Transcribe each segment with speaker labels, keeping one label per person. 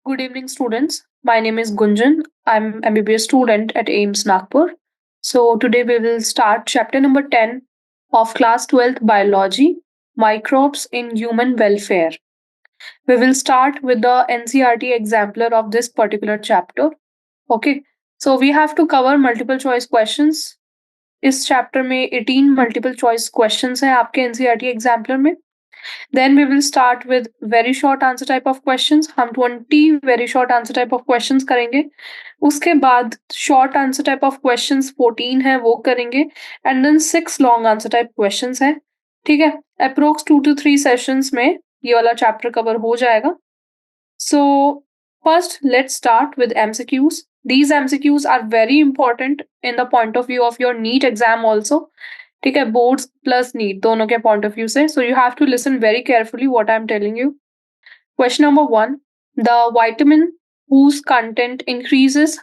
Speaker 1: Good evening, students. My name is Gunjan. I'm MBBS student at AIMS Nagpur. So today we will start chapter number 10 of class 12th biology, microbes in human welfare. We will start with the NCRT exemplar of this particular chapter. Okay. So we have to cover multiple choice questions. इस chapter में 18 multiple choice questions हैं आपके NCERT exemplar में. Then we will start with very short answer type of questions. हम 20 very short answer type of questions करेंगे. उसके बाद short answer type of questions 14 है वो करेंगे. And then 6 long answer type questions है. ठीक है. Approx 2 to 3 sessions में ये वाला chapter cover हो जाएगा. So first let's start with MCQs. These MCQs are very important in the point of view of your NEET exam also. ठीक है, बोर्ड्स प्लस नीट दोनों के पॉइंट ऑफ व्यू से. So you have to listen very carefully what I am telling you. Question number 1. The vitamin whose content increases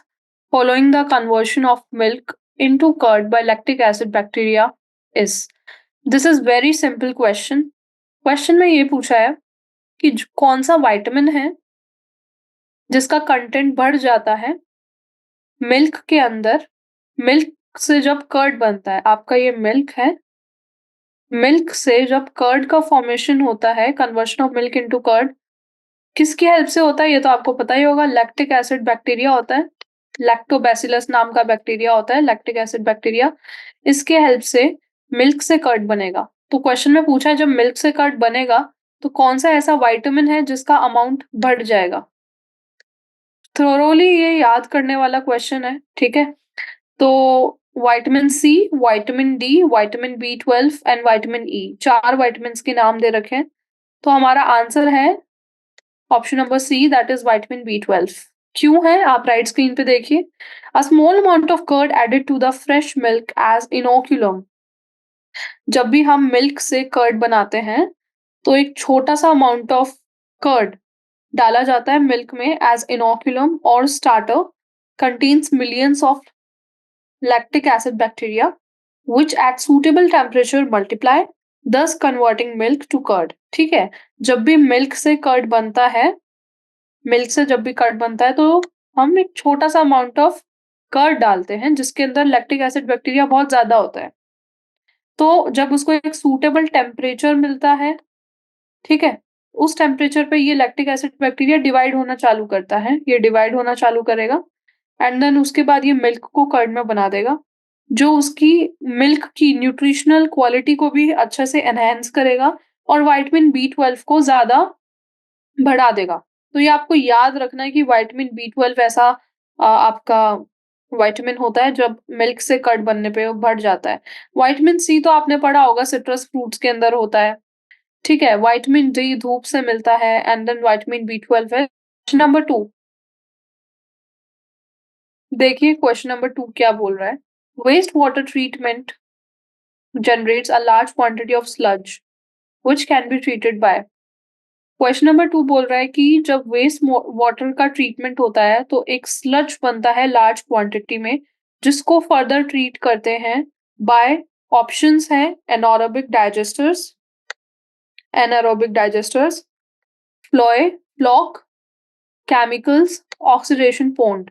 Speaker 1: following the conversion of milk into curd by lactic acid bacteria is. This is very simple question. Question में ये पूछा है कि कौन सा vitamin है जिसका content बढ़ जाता है मिल्क के अंदर. मिल्क से जब कर्ड बनता है, आपका ये मिल्क है. मिल्क से जब कर्ड का फॉर्मेशन होता है, conversion of milk into curd, किसकी हेल्प से होता है ये तो आपको पता ही होगा. लैक्टिक एसिड बैक्टीरिया होता है. लैक्टोबैसिलस नाम का बैक्टीरिया होता है, लैक्टिक एसिड बैक्टीरिया. इसके हेल्प से मिल्क से कर्ड बनेगा. तो क्वेश्चन में पूछा है जब मिल्क से कर्ड बनेगा तो कौन सा ऐसा विटामिन है जिसका अमाउंट बढ़ जाएगा. थोरोली ये याद करने वाला क्वेश्चन है. ठीक है, तो vitamin C, vitamin D, vitamin B12 and vitamin E, 4 vitamin के नाम दे रखे हैं. तो हमारा आंसर है option number C, that is vitamin B12. क्यों है आप राइट स्क्रीन पे देखिए. A small amount of curd added to the fresh milk as inoculum. जब भी हम मिल्क से कर्ड बनाते हैं तो एक छोटा सा अमाउंट ऑफ कर्ड डाला जाता है मिल्क में एज इनोक्यूलम और starter contains millions of lactic acid bacteria which at suitable temperature multiply, thus converting milk to curd. ठीक है, जब भी मिल्क से कर्ड बनता है, मिल्क से जब भी कर्ड बनता है तो हम एक छोटा सा अमाउंट ऑफ कर्ड डालते हैं जिसके अंदर लैक्टिक एसिड बैक्टीरिया बहुत ज्यादा होता है. तो जब उसको एक सूटेबल टेम्परेचर मिलता है, ठीक है, उस टेम्परेचर पे ये लैक्टिक एसिड बैक्टीरिया डिवाइड होना चालू करता है. ये डिवाइड होना चालू करेगा एंड देन उसके बाद ये मिल्क को कर्ड में बना देगा, जो उसकी मिल्क की न्यूट्रिशनल क्वालिटी को भी अच्छे से एनहांस करेगा और विटामिन B12 को ज़्यादा बढ़ा देगा. तो ये आपको याद रखना है कि विटामिन B12 ऐसा आपका विटामिन होता है जब मिल्क से कर्ड बनने पे वो बढ़ जाता है. विटामिन सी तो आपने पढ़ा होगा, सिट्रस फ्रूट्स के अंदर होता है. ठीक है, विटामिन डी धूप से मिलता है एंड देन विटामिन B12 है. क्वेश्चन नंबर 2 देखिए, क्वेश्चन नंबर 2 क्या बोल रहा है. Waste water treatment generates a large quantity of sludge which can be treated by. Question number 2 बोल रहा है कि जब वेस्ट वाटर का ट्रीटमेंट होता है तो एक स्लज बनता है लार्ज क्वांटिटी में जिसको फर्दर ट्रीट करते हैं बाय. ऑप्शंस हैं anaerobic digesters, floc, chemicals, oxidation pond.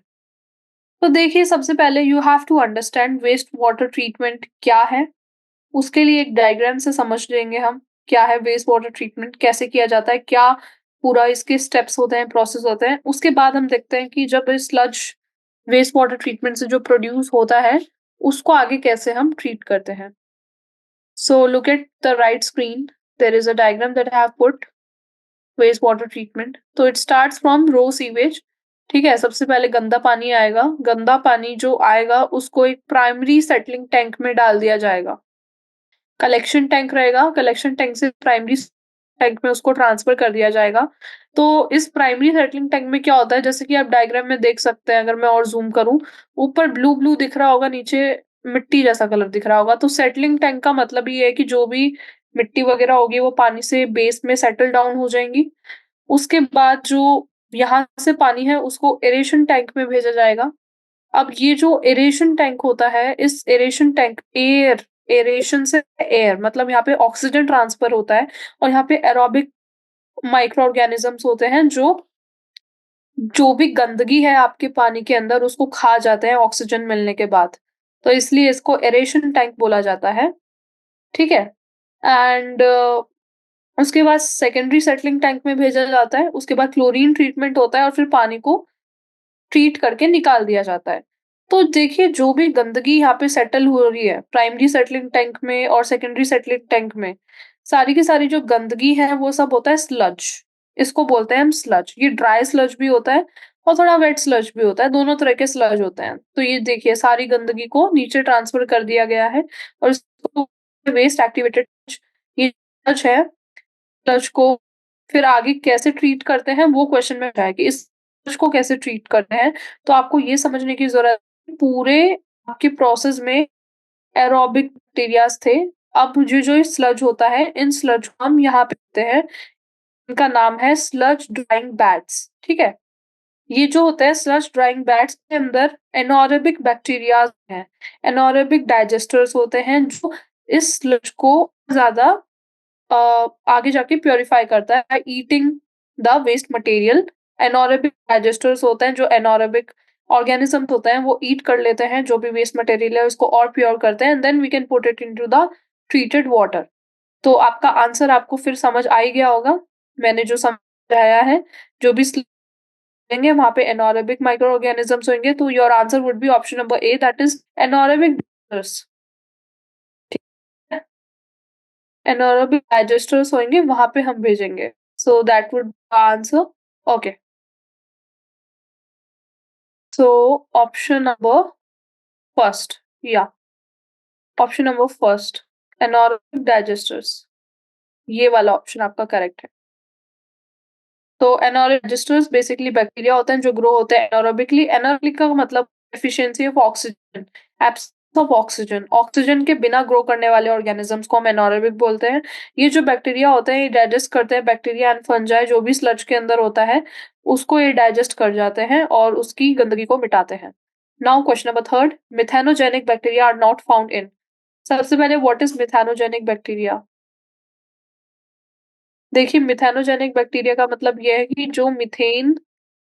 Speaker 1: तो देखिए, सबसे पहले you have to understand waste water treatment क्या है. उसके लिए एक डायग्राम से समझ लेंगे हम क्या है वेस्ट वाटर ट्रीटमेंट, कैसे किया जाता है, क्या पूरा इसके स्टेप्स होते हैं, प्रोसेस होते हैं. उसके बाद हम देखते हैं कि जब स्लज वेस्ट वाटर ट्रीटमेंट से जो प्रोड्यूस होता है उसको आगे कैसे हम ट्रीट करते हैं. So look at the right screen, there is a diagram that I have put waste water treatment. तो it starts from raw sewage. ठीक है, सबसे पहले गंदा पानी आएगा. गंदा पानी जो आएगा उसको एक प्राइमरी सेटलिंग टैंक में डाल दिया जाएगा. कलेक्शन टैंक रहेगा, कलेक्शन टैंक से प्राइमरी टैंक में उसको ट्रांसफर कर दिया जाएगा. तो इस प्राइमरी सेटलिंग टैंक में क्या होता है, जैसे कि आप डायग्राम में देख सकते हैं, अगर मैं और ज़ूम करूँ, ऊपर ब्लू ब्लू दिख रहा होगा, नीचे मिट्टी जैसा कलर दिख रहा होगा. तो सेटलिंग टैंक का मतलब ये है कि जो भी मिट्टी वगैरह होगी वो पानी से बेस में सेटल डाउन हो जाएंगी. उसके बाद जो यहाँ से पानी है उसको एरेशन टैंक में भेजा जाएगा. अब ये जो एरेशन टैंक होता है, इस एरेशन टैंक एरेशन से एयर मतलब यहाँ पे ऑक्सीजन ट्रांसफर होता है और यहाँ पे एरोबिक माइक्रो ऑर्गेनिजम्स होते हैं जो जो भी गंदगी है आपके पानी के अंदर उसको खा जाते हैं ऑक्सीजन मिलने के बाद। तो इसलिए इसको एरेशन टैंक बोला जाता है, ठीक है? एंड उसके बाद सेकेंडरी सेटलिंग टैंक में भेजा जाता है, उसके बाद क्लोरीन ट्रीटमेंट होता है और फिर पानी को ट्रीट करके निकाल दिया जाता है। तो देखिए जो भी गंदगी यहाँ पे सेटल हो रही है, प्राइमरी सेटलिंग टैंक में और सेकेंडरी सेटलिंग टैंक में, सारी की सारी जो गंदगी है वो सब होता है स्लज। इसको बोलते हैं हम स्लज। ये ड्राई स्लज भी होता है और थोड़ा वेट स्लज भी होता है, दोनों तरह के स्लज होते हैं। तो ये देखिए सारी गंदगी को नीचे ट्रांसफर कर दिया गया है और इसको वेस्ट एक्टिवेटेड ये स्लज है। स्लज को फिर आगे कैसे ट्रीट करते हैं वो क्वेश्चन में है कि इस स्लज को कैसे ट्रीट करते हैं। तो आपको ये समझने की ज़रूरत है पूरे आपके प्रोसेस में एरोबिक बैक्टीरियाज़ थे। अब जो ये स्लज होता है, इन स्लज को हम यहाँ पे देखते हैं, इनका नाम है स्लज ड्राइंग बैट्स, ठीक है? ये जो होता है स्लज ड्राइंग बैट्स के अंदर एनारोबिक बैक्टीरियाज़ हैं, एनारोबिक डाइजेस्टर्स होते हैं जो इस स्लज को ज़्यादा आगे जाके प्यूरिफाई करता है eating the waste material. Anaerobic digesters होते हैं जो एनारोबिक ऑर्गेनिजम्स होते हैं वो ईट कर लेते हैं जो भी वेस्ट मटेरियल है उसको और प्योर करते हैं and then we can put it into the treated water. तो आपका आंसर आपको फिर समझ आ ही गया होगा। मैंने जो समझाया है, जो भी होंगे वहाँ पे एनारोबिक माइक्रो ऑर्गेनिजम्स होंगे, तो your answer would be option number A, that is anaerobic digesters. Anaerobic digesters होंगे वहाँ पे हम भेजेंगे। So that would answer. Okay, so option number first, या option number first, anaerobic digesters, ये वाला ऑप्शन आपका करेक्ट है। तो एनारोबिक डाइजेस्टर्स बेसिकली बैक्टीरिया होते हैं जो ग्रो होते हैं एनारोबिकली। एनारोबिक का मतलब efficiency of oxygen, absence of oxygen, oxygen के बिना ग्रो करने वाले ऑर्गेनिजम्स को हम एनारोबिक बोलते हैं। ये जो बैक्टीरिया होते हैं ये डाइजेस्ट करते हैं, बैक्टीरिया एंड फंजाई जो भी स्लज के अंदर होता है उसको ये डाइजेस्ट कर जाते हैं और उसकी गंदगी को मिटाते हैं। Now question number third, methanogenic bacteria are not found in. सबसे पहले व्हाट इज मिथेनोजेनिक बैक्टीरिया? देखिए मिथेनोजेनिक बैक्टीरिया का मतलब ये है कि जो मीथेन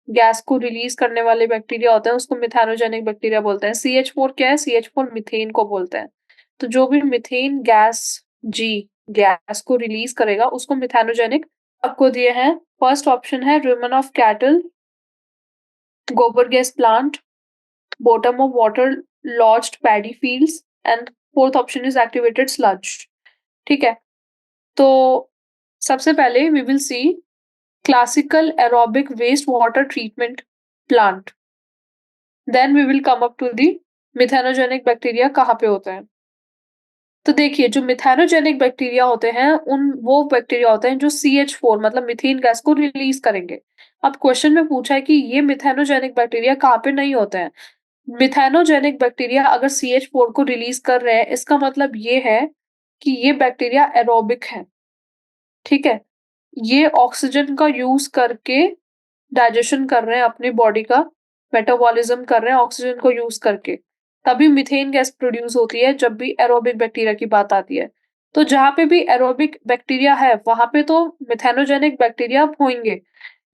Speaker 1: गैस को रिलीज करने वाले बैक्टीरिया होते हैं उसको मिथेनोजेनिक बैक्टीरिया बोलते हैं। CH4 क्या है? CH4 मीथेन को बोलते हैं। तो जो भी मीथेन गैस जी गैस को रिलीज करेगा उसको मिथेनोजेनिक। आपको दिए हैं, फर्स्ट ऑप्शन है रुमेन ऑफ कैटल, गोबर gas plant, bottom of water logged paddy fields and fourth option is activated sludge, ठीक है? तो सबसे पहले we will see classical aerobic waste water treatment plant, then we will come up to the methanogenic bacteria कहाँ पे होते हैं। तो देखिए जो मिथेनोजेनिक बैक्टीरिया होते हैं उन वो बैक्टीरिया होते हैं जो CH4 मतलब मीथेन गैस को रिलीज करेंगे। अब क्वेश्चन में पूछा है कि ये मिथेनोजेनिक बैक्टीरिया कहाँ पे नहीं होते हैं। मिथेनोजेनिक बैक्टीरिया अगर CH4 को रिलीज कर रहे हैं इसका मतलब ये है कि ये बैक्टीरिया एरोबिक है, ठीक है? ये ऑक्सीजन का यूज करके डाइजेशन कर रहे हैं अपनी बॉडी का, मेटाबॉलिज्म कर रहे हैं ऑक्सीजन को यूज करके, तभी मीथेन गैस प्रोड्यूस होती है जब भी एरोबिक बैक्टीरिया की बात आती है। तो जहाँ पे भी एरोबिक बैक्टीरिया है वहां पे तो मिथेनोजेनिक बैक्टीरिया होंगे,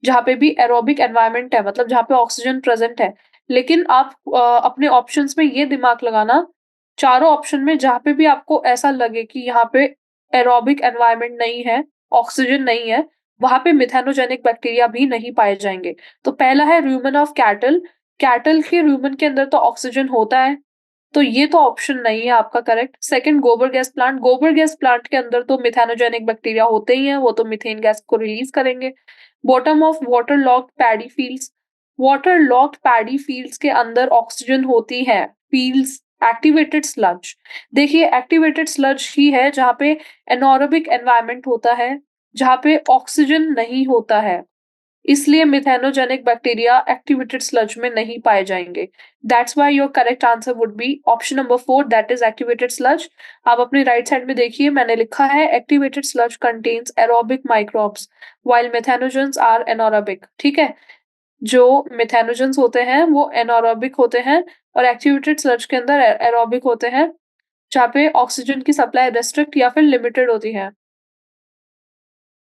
Speaker 1: जहाँ पे भी एरोबिक एनवायरनमेंट है मतलब जहाँ पे ऑक्सीजन प्रेजेंट है। लेकिन आप अपने ऑप्शंस में ये दिमाग लगाना, चारों ऑप्शन में जहाँ पे भी आपको ऐसा लगे कि यहाँ पे एरोबिक एनवायरनमेंट नहीं है, ऑक्सीजन नहीं है, वहाँ पे मिथेनोजेनिक बैक्टीरिया भी नहीं पाए जाएँगे। तो पहला है रूमेन ऑफ कैटल, कैटल के रूमेन के अंदर तो ऑक्सीजन होता है, तो ये तो ऑप्शन नहीं है आपका करेक्ट। सेकंड गोबर गैस प्लांट, गोबर गैस प्लांट के अंदर तो मिथेनोजेनिक बैक्टीरिया होते ही हैं, वो तो मीथेन गैस को रिलीज करेंगे। Bottom of water locked paddy fields, water locked paddy fields के अंदर ऑक्सीजन होती है। फील्ड्स एक्टिवेटेड स्लज, देखिए एक्टिवेटेड स्लज ही है जहाँ पे एनोरोबिक एनवायरनमेंट होता है, जहाँ पे ऑक्सीजन नहीं होता है, इसलिए मिथेनोजेनिक बैक्टीरिया एक्टिवेटेड स्लज में नहीं पाए जाएंगे। That's why your correct answer would be option number 4, that is activated sludge. आप अपने राइट साइड में देखिए मैंने लिखा है activated sludge contains aerobic microbes while methanogens are anaerobic, ठीक है? जो मिथेनोजेंस होते हैं वो एनोरोबिक होते हैं और एक्टिवेटेड स्लज के अंदर एरोबिक होते हैं, जहाँ पे ऑक्सीजन की सप्लाई रेस्ट्रिक्ट या फिर लिमिटेड होती है,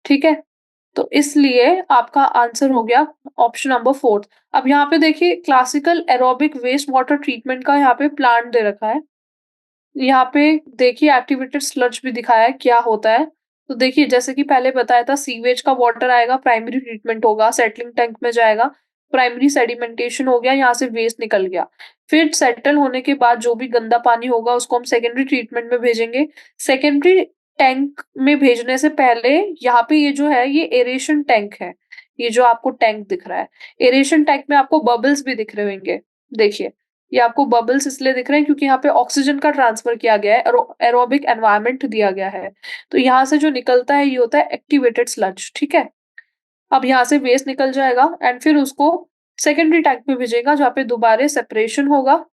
Speaker 1: ठीक है? तो इसलिए आपका आंसर हो गया ऑप्शन नंबर 4th। अब यहाँ पे देखिए classical aerobic waste water treatment का यहाँ पे प्लांट दे रखा है। यहाँ पे देखिए एक्टिवेटेड स्लज भी दिखाया है क्या होता है। तो देखिए जैसे कि पहले बताया था सीवेज का वाटर आएगा, प्राइमरी ट्रीटमेंट होगा, सेटलिंग टैंक में जाएगा, प्राइमरी सेडिमेंटेशन हो गया, यहाँ से वेस्ट निकल गया। फिर सेटल होने के बाद जो भी गंदा पानी होगा उसको हम सेकेंडरी ट्रीटमेंट में भेजेंगे। सेकेंडरी टैंक में भेजने से पहले यहाँ पे ये जो है ये एरेशन टैंक है। ये जो आपको टैंक दिख रहा है, एरेशन टैंक में आपको बबल्स भी दिख रहे होंगे। देखिए ये आपको बबल्स इसलिए दिख रहे हैं क्योंकि यहाँ पे ऑक्सीजन का ट्रांसफर किया गया है, एरोबिक एनवायरनमेंट दिया गया है। तो यहाँ से जो निकलता है ये होता है एक्टिवेटेड स्लज, ठीक है। अब यहाँ से वेस्ट निकल जाएगा एंड फिर उसको सेकेंडरी टैंक में भेजेगा जहाँ पे दोबारा सेपरेशन होगा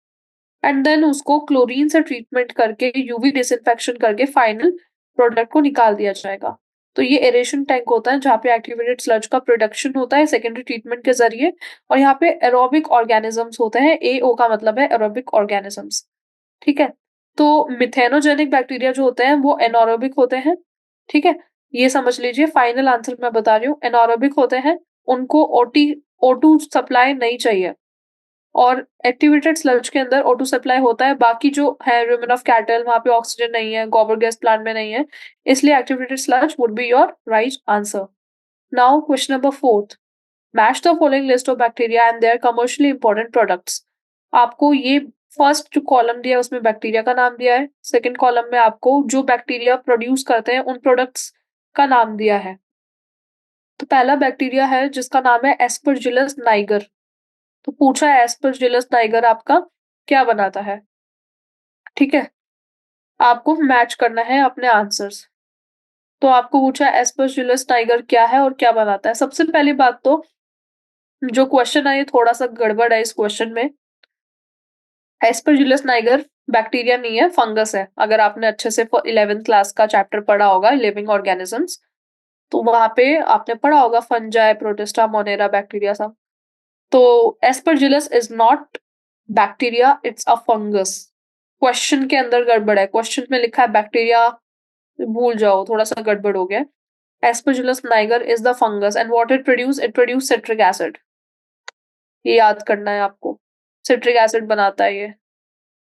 Speaker 1: एंड देन उसको क्लोरीन से ट्रीटमेंट करके यूवी डिसइंफेक्शन करके फाइनल प्रोडक्ट को निकाल दिया जाएगा। तो ये एरेशन टैंक होता है जहाँ पे एक्टिवेटेड स्लज का प्रोडक्शन होता है सेकेंडरी ट्रीटमेंट के जरिए। और यहाँ पे एरोबिक ऑर्गेनिजम्स होते हैं, एओ का मतलब है एरोबिक ऑर्गेनिजम्स, ठीक है। तो मिथेनोजेनिक बैक्टीरिया जो होते हैं वो एनारोबिक होते हैं, ठीक है। ये समझ लीजिए फाइनल आंसर मैं बता रही हूँ, एनारोबिक होते हैं, उनको O2 सप्लाई नहीं चाहिए। और एक्टिवेटेड स्लज के अंदर O2 सप्लाई होता है, बाकी जो है रुमेन ऑफ कैटल वहाँ पे ऑक्सीजन नहीं है, गोबर गैस प्लांट में नहीं है, इसलिए activated sludge would be your right answer. Now question number 4th, match the following list of bacteria and their commercially important products. आपको ये फर्स्ट जो कॉलम दिया है उसमें बैक्टीरिया का नाम दिया है, सेकंड कॉलम में आपको जो बैक्टीरिया प्रोड्यूस करते हैं उन प्रोडक्ट्स का नाम दिया है। तो पहला बैक्टीरिया है जिसका नाम है एस्परजिलस नाइगर। तो पूछा है एस्परजिलस नाइगर आपका क्या बनाता है, ठीक है। आपको मैच करना है अपने आंसर्स। तो आपको पूछा है एस्परजिलस नाइगर क्या है और क्या बनाता है। सबसे पहली बात तो जो क्वेश्चन है ये थोड़ा सा गड़बड़ है इस क्वेश्चन में। एस्परजिलस नाइगर बैक्टीरिया नहीं है, फंगस है। अगर आपने अच्छे से 11th क्लास का चैप्टर पढ़ा होगा लिविंग ऑर्गेनिजम्स, तो वहां पे आपने पढ़ा होगा फंजाई, प्रोटिस्टा, मोनेरा, बैक्टीरिया सब। तो Aspergillus is not bacteria, it's a fungus. Question के अंदर गड़बड़ है, क्वेश्चन में लिखा है बैक्टीरिया, भूल जाओ, थोड़ा सा गड़बड़ हो गया। Aspergillus Niger is the fungus and what it produce citric acid. ये याद करना है आपको, सिट्रिक एसिड बनाता है ये।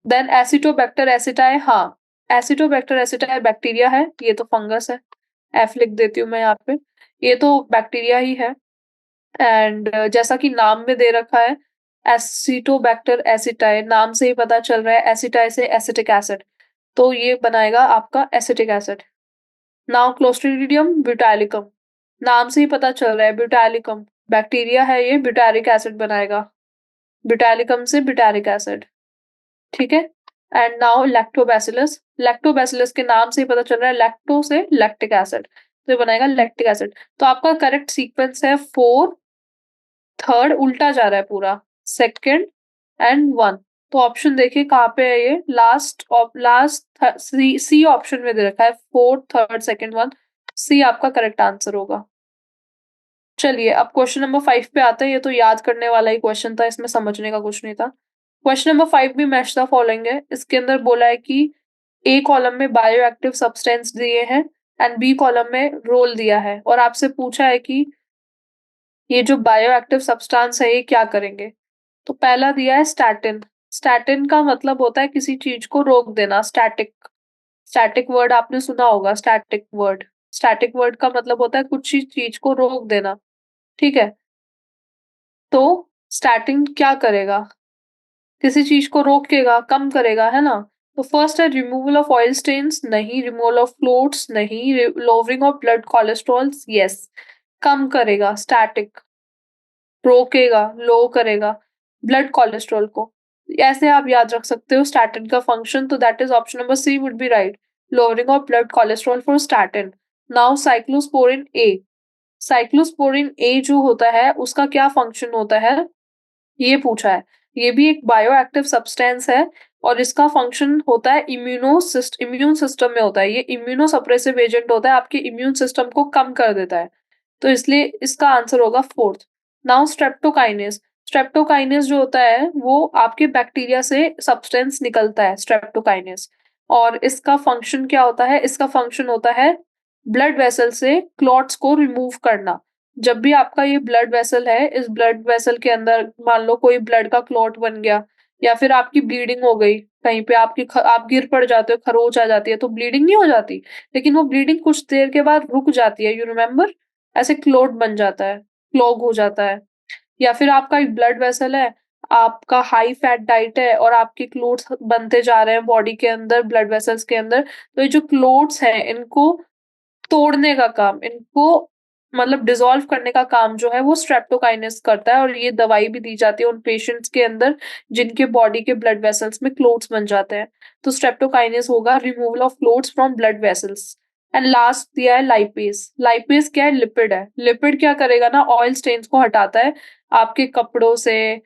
Speaker 1: देन एसिटोबैक्टर एसिटाई, हाँ, एसिटोबैक्टर एसिटाई बैक्टीरिया है, ये तो फंगस है। एफ लिख देती हूँ मैं यहाँ पे, ये तो बैक्टीरिया ही है। एंड जैसा कि नाम में दे रखा है एसिटोबैक्टर एसिटाई, नाम से ही पता चल रहा है एसिटाई से एसिटिक एसिड, तो ये बनाएगा आपका acetic acid. Now clostridium butylicum, नाम से ही पता चल रहा है ब्यूटाइलिकम बैक्टीरिया है, ये ब्यूटारिक एसिड बनाएगा, ब्यूटाइलिकम से ब्यूटारिक एसिड, ठीक है। एंड नाउ लैक्टोबैसिलस, लैक्टोबैसिलस के नाम से ही पता चल रहा है लैक्टो से लैक्टिक एसिड, तो ये बनाएगा लैक्टिक एसिड। तो आपका करेक्ट सीक्वेंस है 4, थर्ड उल्टा जा रहा है पूरा, सेकंड एंड 1। तो ऑप्शन देखिए कहाँ पे है, ये लास्ट सी ऑप्शन में दे रखा है, 4th, 3rd, 2nd, 1, सी आपका करेक्ट आंसर होगा। चलिए अब क्वेश्चन नंबर 5 पे आते हैं। ये तो याद करने वाला ही क्वेश्चन था, इसमें समझने का कुछ नहीं था। क्वेश्चन नंबर 5 भी मैच द फॉलोइंग है। इसके अंदर बोला है कि ए कॉलम में बायो एक्टिव सब्सटेंस दिए हैं एंड बी कॉलम में रोल दिया है, और आपसे पूछा है कि ये जो बायो एक्टिव सब्सटेंस है ये क्या करेंगे। तो पहला दिया है स्टैटिन। स्टैटिन का मतलब होता है किसी चीज को रोक देना, स्टैटिक। स्टैटिक वर्ड आपने सुना होगा, स्टैटिक वर्ड। स्टैटिक वर्ड का मतलब होता है कुछ चीज को रोक देना, ठीक है। तो स्टैटिन क्या करेगा, किसी चीज को रोकेगा, कम करेगा, है ना। तो फर्स्ट है रिमूवल ऑफ ऑयल स्टेन्स, नहीं। रिमूवल ऑफ फ्लोट्स, नहीं। Lowering of blood cholesterol, yes. कम करेगा, स्टैटिक। रोकेगा, लो करेगा ब्लड कोलेस्ट्रॉल को। ऐसे आप याद रख सकते हो स्टैटिन का फंक्शन। तो that is option number C would be right, lowering of blood cholesterol for statin. Now cyclosporin A, cyclosporin A जो होता है उसका क्या फंक्शन होता है ये पूछा है। ये भी एक बायो एक्टिव सब्सटेंस है और इसका फंक्शन होता है इम्यून सिस्टम में होता है। ये इम्यूनो सप्रेसिव एजेंट होता है, आपके इम्यून सिस्टम को कम कर देता है। तो इसलिए इसका आंसर होगा 4th। नाउ स्ट्रेप्टोकाइनेस, स्ट्रेप्टोकाइनेस जो होता है वो आपके बैक्टीरिया से सब्सटेंस निकलता है, स्ट्रेप्टोकाइनेस। और इसका फंक्शन क्या होता है, इसका फंक्शन होता है ब्लड वेसल से क्लॉट्स को रिमूव करना। जब भी आपका ये ब्लड वेसल है, इस ब्लड वेसल के अंदर मान लो कोई ब्लड का क्लॉट बन गया या फिर आपकी ब्लीडिंग हो गई, कहीं पे आप गिर पड़ जाते हो, खरोच आ जाती है, तो ब्लीडिंग नहीं हो जाती, लेकिन वो ब्लीडिंग कुछ देर के बाद रुक जाती है, यू रिमेंबर? ऐसे क्लॉट बन जाता है, क्लॉग हो जाता है। या फिर आपका एक ब्लड वेसल है, आपका हाई फैट डाइट है और आपके क्लोट्स बनते जा रहे हैं बॉडी के अंदर, ब्लड वेसल्स के अंदर, तो ये जो क्लोट्स हैं इनको तोड़ने का काम, इनको मतलब डिसॉल्व करने का काम जो है वो स्ट्रेप्टोकाइनेस करता है, और ये दवाई भी दी जाती है उन पेशेंट्स के अंदर जिनके बॉडी के ब्लड वेसल्स में क्लोट्स बन जाते हैं। तो स्ट्रेप्टोकाइनेस होगा removal of clots from blood vessels. And last दिया है लाइपेज। लाइपेज क्या है? लिपिड है। लिपिड क्या करेगा ना, ऑयल स्टेन्स को हटाता है आपके कपड़ों से।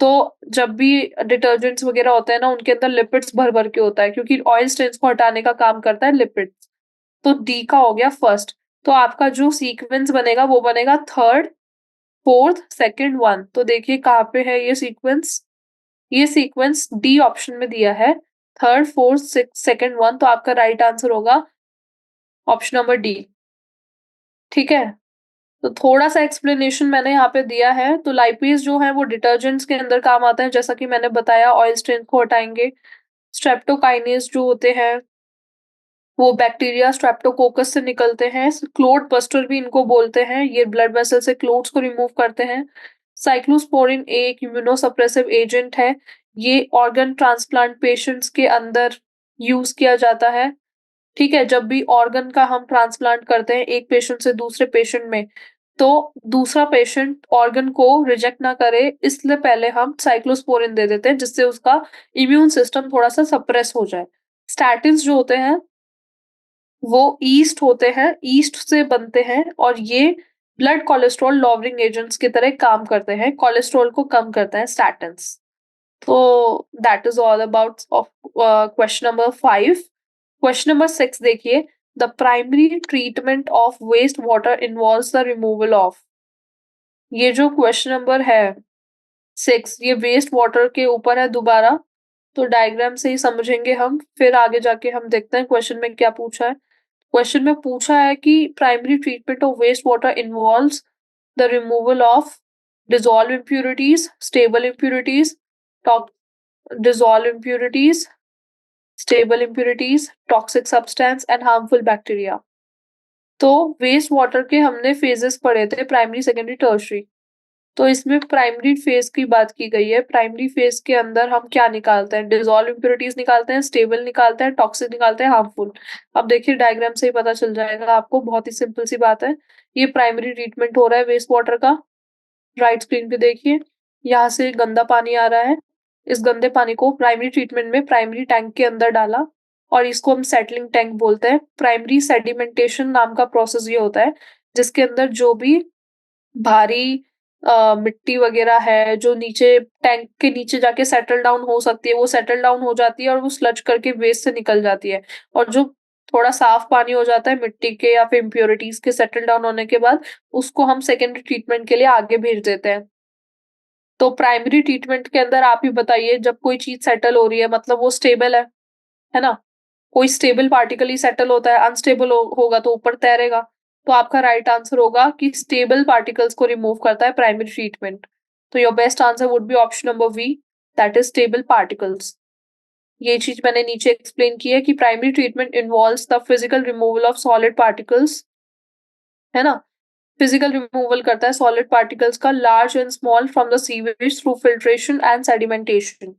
Speaker 1: तो जब भी डिटर्जेंट्स वगैरह होते हैं ना, उनके अंदर लिपिड्स भर-भर के होता है, क्योंकि ऑयल स्टेन्स को हटाने का काम करता है लिपिड्स। तो डी का हो गया फर्स्ट। तो आपका जो सीक्वेंस बनेगा वो बनेगा थर्ड, फोर्थ, सेकंड, वन। तो देखिए कहाँ पे है ये सीक्वेंस? ये सीक्वेंस डी ऑप्शन में दिया है। Third, fourth, second, one. तो आपका राइट आंसर होगा ऑप्शन नंबर डी। ठीक है? तो थोड़ा-सा एक्सप्लेनेशन मैंने यहाँ पे दिया है। तो लाइपेज जो है वो डिटर्जेंट्स के अंदर काम आता है, जैसा कि मैंने बताया, ऑयल स्टेन को हटाएँगे। स्ट्रेप्टोकाइनेज जो होते हैं वो बैक्टीरिया स्ट्रेप्टोकोकस से निकलते हैं। क्लोट बस्टर भी इनको बोलते हैं। ये ब्लड वेसल से क्लोट्स को रिमूव करते हैं। साइक्लोस्पोरिन एक इम्यूनोसप्रेसिव एजेंट है। ये ऑर्गन ट्रांसप्लांट पेशेंट्स के अंदर यूज़ किया जाता है। ठीक है? जब भी ऑर्गन का हम ट्रांसप्लांट करते हैं एक पेशेंट से दूसरे पेशेंट में, तो दूसरा पेशेंट ऑर्गन को रिजेक्ट ना करे, इसलिए पहले हम साइक्लोस्पोरिन दे देते हैं, जिससे उसका इम्यून सिस्टम थोड़ा-सा सप्रेस हो जाए। स्टैटिन्स जो होते हैं वो ईस्ट होते हैं, ईस्ट से बनते हैं, और ये ब्लड कोलेस्ट्रॉल लॉवरिंग एजेंट्स की तरह काम करते हैं, कोलेस्ट्रॉल को कम करते हैं स्टैटिन्स। तो that is all about of question number 5। Question number 6 देखिए, the primary treatment of waste water involves the removal of. ये जो क्वेश्चन नंबर है 6, ये वेस्ट वाटर के ऊपर है दोबारा, तो डायग्राम से ही समझेंगे हम, फिर आगे जाके हम देखते हैं क्वेश्चन में क्या पूछा है। क्वेश्चन में पूछा है कि primary treatment of waste water involves the removal of dissolved impurities, stable impurities, tox dissolved impurities, stable impurities, toxic substance and harmful bacteria। तो वेस्ट वाटर के हमने फेजेस पढ़े थे, प्राइमरी, सेकेंडरी, टर्शियरी। तो इसमें प्राइमरी फेज की बात की गई है। प्राइमरी फेज के अंदर हम क्या निकालते हैं? डिसॉल्व इम्प्योरिटीज निकालते हैं, स्टेबल निकालते हैं, टॉक्सिक निकालते हैं, हार्मफुल। अब देखिए डायग्राम से ही पता चल जाएगा आपको, बहुत ही सिंपल सी बात है। ये प्राइमरी ट्रीटमेंट हो रहा है वेस्ट वाटर का। राइट स्क्रीन पे देखिए, यहाँ से गंदा पानी आ रहा है। इस गंदे पानी को प्राइमरी ट्रीटमेंट में प्राइमरी टैंक के अंदर डाला, और इसको हम सेटलिंग टैंक बोलते हैं। प्राइमरी सेडिमेंटेशन नाम का प्रोसेस ये होता है, जिसके अंदर जो भी भारी मिट्टी वगैरह है, जो नीचे टैंक के नीचे जाके सेटल डाउन हो सकती है, वो सेटल डाउन हो जाती है और वो स्लज करके वेस्ट से निकल जाती है। और जो थोड़ा साफ पानी हो जाता है मिट्टी के या फिर इम्प्योरिटीज़ के सेटल डाउन होने के बाद, उसको हम सेकेंडरी ट्रीटमेंट के लिए आगे भेज देते हैं। तो प्राइमरी ट्रीटमेंट के अंदर आप ही बताइए, जब कोई चीज़ सेटल हो रही है मतलब वो स्टेबल है ना? कोई स्टेबल पार्टिकल ही सेटल होता है, अनस्टेबल होगा तो ऊपर तैरेगा। तो आपका राइट आंसर होगा कि स्टेबल पार्टिकल्स को रिमूव करता है प्राइमरी ट्रीटमेंट। तो your best answer would be option number B, that is stable particles. ये चीज मैंने नीचे एक्सप्लेन की है कि primary treatment involves the physical removal of solid particles, है ना? फिजिकल रिमूवल करता है सॉलिड पार्टिकल्स का, large and small, from the sewage through filtration and sedimentation.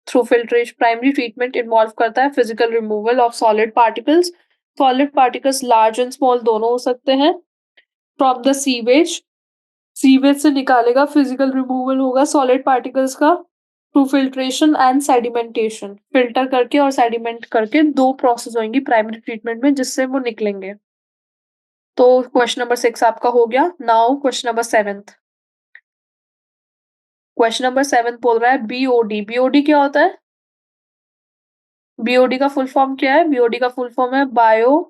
Speaker 1: Through filtration primary treatment involve करता है physical removal of solid particles. Solid particles large and small दोनों हो सकते हैं। फ्रॉम द सीवेज, सीवेज से निकालेगा, physical removal होगा solid particles का। Through filtration and sedimentation, filter करके और सेडिमेंट करके दो प्रोसेस होंगी प्राइमरी ट्रीटमेंट में, जिससे वो निकलेंगे। तो क्वेश्चन नंबर 6 आपका हो गया। Now question number 7। Question number 7 बोल रहा है बीओडी। बीओडी क्या होता है? बीओडी का फुल फॉर्म क्या है? बीओडी का फुल फॉर्म है bio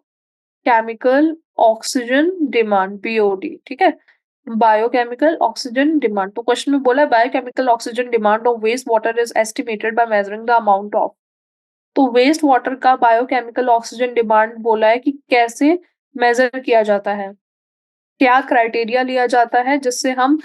Speaker 1: chemical oxygen demand, BOD. ठीक है? Biochemical oxygen demand. तो क्वेश्चन में बोला है biochemical oxygen demand of waste water is estimated by measuring the amount of. तो वेस्ट वाटर का बायोकेमिकल ऑक्सीजन डिमांड बोला है कि कैसे मेजर किया जाता है? क्या क्राइटेरिया लिया जाता है जिससे हम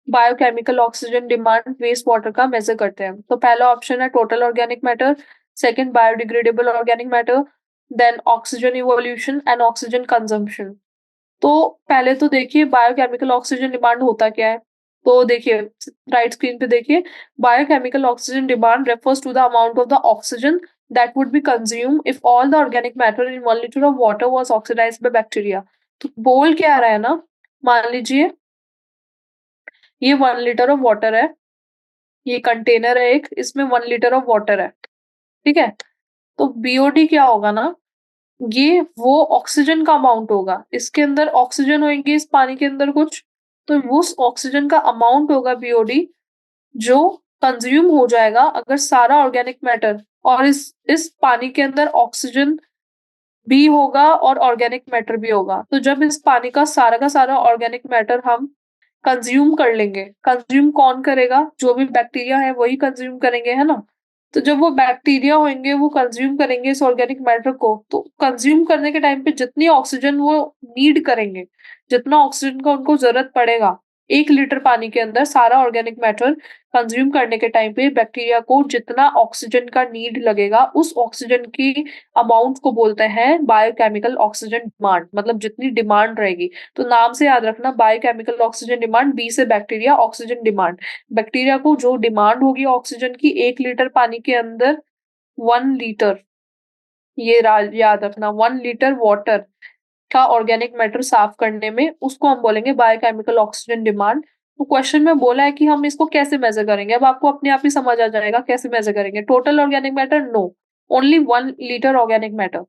Speaker 1: biochemical oxygen demand waste water का मेजर करते हैं? तो पहला ऑप्शन है total organic matter, second biodegradable organic matter, then oxygen evolution and oxygen consumption. तो पहले तो देखिए बायोकेमिकल ऑक्सीजन डिमांड होता क्या है? तो देखिए राइट स्क्रीन पे देखिए, biochemical oxygen demand refers to the amount of the oxygen that would be consumed if all the organic matter in 1 liter of water was oxidized by bacteria। तो बोल क्या रहा है ना, मान लीजिए ये 1 लीटर ऑफ वाटर है, ये कंटेनर है एक, इसमें 1 लीटर ऑफ वाटर है, ठीक है? तो बीओडी क्या होगा ना, ये वो ऑक्सीजन का अमाउंट होगा। इसके अंदर ऑक्सीजन होएँगी इस पानी के अंदर कुछ, तो उस ऑक्सीजन का अमाउंट होगा बीओडी जो कंज़्यूम हो जाएगा अगर सारा ऑर्गेनिक मैटर और इस पानी के अंदर ऑक्सीजन भी होगा और ऑर्गेनिक मैटर भी होगा। तो जब इस पानी का सारा ऑर्गेनिक मैटर हम कंज़्यूम कर लेंगे, कंज़्यूम कौन करेगा? जो भी बैक्टीरिया है वही कंज़्यूम करेंगे, है ना? तो जब वो बैक्टीरिया होंगे वो कंज़्यूम करेंगे इस ऑर्गेनिक मैटर को, तो कंज़्यूम करने के टाइम पे जितनी ऑक्सीजन वो नीड करेंगे, जितना ऑक्सीजन का उनको ज़रूरत पड़ेगा, 1 लीटर पानी के अंदर सारा ऑर्गेनिक मैटर कंज़्यूम करने के टाइम पे बैक्टीरिया को जितना ऑक्सीजन का नीड लगेगा, उस ऑक्सीजन की अमाउंट को बोलते हैं बायोकेमिकल ऑक्सीजन डिमांड, मतलब जितनी डिमांड रहेगी। तो नाम से याद रखना, बायोकेमिकल ऑक्सीजन डिमांड, बी से बैक्टीरिया, ऑक्सीजन डिमांड। बैक्टीरिया को जो डिमांड होगी ऑक्सीजन की 1 लीटर पानी के अंदर 1 लीटर, ये याद रखना, 1 लीटर वाटर का ऑर्गेनिक मैटर साफ करने में उसको हम बोलेंगे बायोकेमिकल ऑक्सीजन डिमांड। तो क्वेश्चन में बोला है कि हम इसको कैसे मेजर करेंगे? अब आपको अपने आप ही समझ आ जाएगा कैसे मेजर करेंगे। Total organic matter no, only 1 litre organic matter.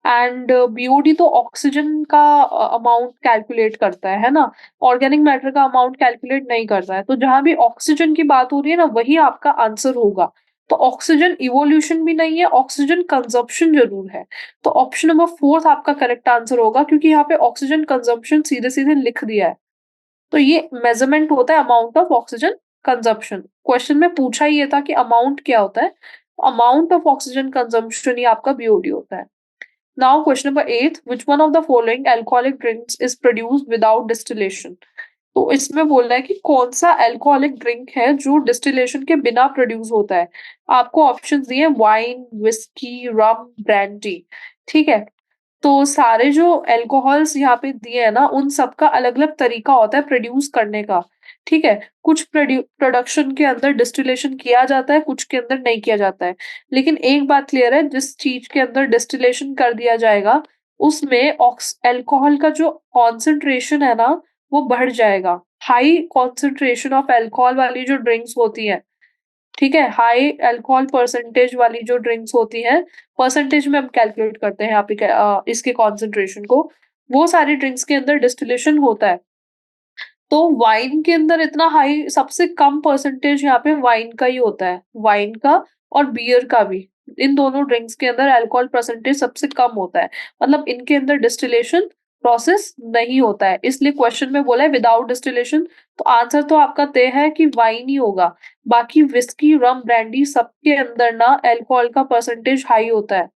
Speaker 1: And BOD तो ऑक्सीजन का अमाउंट कैलकुलेट करता है ना? ऑर्गेनिक मैटर का अमाउंट कैलकुलेट नहीं करता है। तो जहाँ भी ऑक्सीजन की बात हो रही है ना, वही आपका आंसर होगा। तो ऑक्सीजन इवोल्यूशन भी नहीं है, ऑक्सीजन कंजम्पशन ज़रूर है। तो ऑप्शन नंबर 4 आपका करेक्ट आंसर होगा, क्योंकि यहाँ पे ऑक्सीजन कंजम्पशन सीधे-सीधे लिख दिया है। तो ये मेज़रमेंट होता है amount of oxygen consumption. Question में पूछा ही ये था कि अमाउंट क्या होता है? अमाउंट ऑफ ऑक्सीजन कंजम्पशन ही आपका बीओडी होता है। Now question number 8, which one of the following alcoholic drinks is produced without distillation? तो इसमें बोल रहा है कि कौन सा अल्कोहलिक ड्रिंक है जो डिस्टिलेशन के बिना प्रोड्यूस होता है। आपको ऑप्शंस दिए वाइन, विस्की, रम, ब्रांडी, ठीक है? तो सारे जो अल्कोहल्स यहाँ पे दिए हैं ना, उन सबका अलग-अलग तरीका होता है प्रोड्यूस करने का, ठीक है? कुछ प्रोडक्शन के अंदर डिस्टिलेशन किया जाता है, कुछ के अंदर नहीं किया जाता है। लेकिन एक बात क्लियर है, जिस चीज़ के अंदर डिस्टिलेशन कर दिया जाएगा, उसमें अल्कोहल का जो कॉन्सन्ट्रेशन है ना, वो बढ़ जाएगा। हाई कॉन्सन्ट्रेशन ऑफ अल्कोहल वाली जो ड्रिंक्स होती हैं, ठीक है? हाई अल्कोहल परसेंटेज वाली जो ड्रिंक्स होती हैं, परसेंटेज में हम कैलकुलेट करते हैं यहाँ पे इसके कॉन्सन्ट्रेशन को, वो सारी ड्रिंक्स के अंदर डिस्टिलेशन होता है। तो वाइन के अंदर इतना हाई, सबसे कम परसेंटेज यहाँ पे वाइन का ही होता है, वाइन का और बियर का भी। इन दोनों ड्रिंक्स के अंदर अल्कोहल परसेंटेज सबसे कम होता है, मतलब इनके अंदर डिस्टिलेशन प्रोसेस नहीं होता है, इसलिए क्वेश्चन में बोला है विदाउट डिस्टिलेशन। तो आंसर तो आपका तय है कि वाइन ही होगा। बाकी विस्की, रम, ब्रांडी सबके अंदर ना अल्कोहल का परसेंटेज हाई होता है।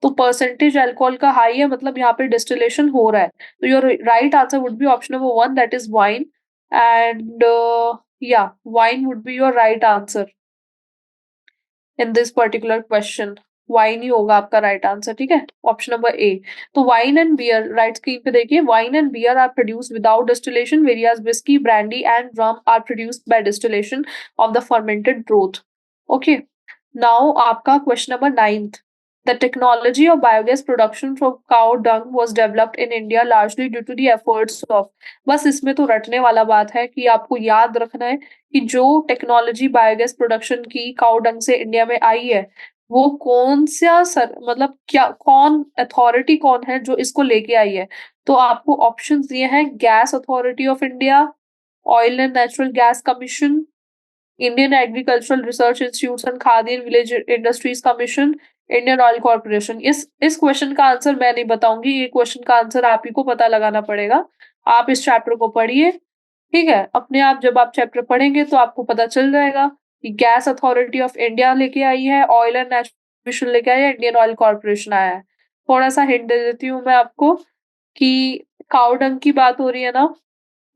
Speaker 1: तो परसेंटेज अल्कोहल का हाई है, मतलब यहाँ पे डिस्टिलेशन हो रहा है। तो your right answer would be option number 1, that is wine. And या wine would be your right answer in this particular question. Wine ही होगा आपका राइट आंसर, ठीक है? Option number A. तो wine and beer, right screen पे देखिए, wine and beer are produced without distillation, various whisky, brandy and rum are produced by distillation of the fermented broth. Okay, now आपका question number 9th। The technology of biogas production from cow dung was developed in India largely due to the efforts of, बस इसमें तो रटने वाला बात है कि आपको याद रखना है कि जो टेक्नोलॉजी बायोगैस प्रोडक्शन की काउ डंग से इंडिया में आई है, वो कौन सा मतलब क्या, कौन अथॉरिटी कौन है जो इसको लेके आई है? तो आपको ऑप्शंस दिए हैं, gas authority of India, oil and natural gas commission, Indian agricultural research institute and Khadi and village industries commission, Indian oil corporation. इस क्वेश्चन का आंसर मैं नहीं बताऊंगी, ये क्वेश्चन का आंसर आप ही को पता लगाना पड़ेगा। आप इस चैप्टर को पढ़िए, ठीक है? अपने आप जब आप चैप्टर पढ़ेंगे तो आपको पता चल जाएगा कि गैस अथॉरिटी ऑफ इंडिया लेके आई है, ऑयल एंड नेचुरल कमीशन लेके आई है, इंडियन ऑयल कॉर्पोरेशन आया है। थोड़ा सा हिंट दे देती हूँ मैं आपको, कि काऊ डंग की बात हो रही है ना,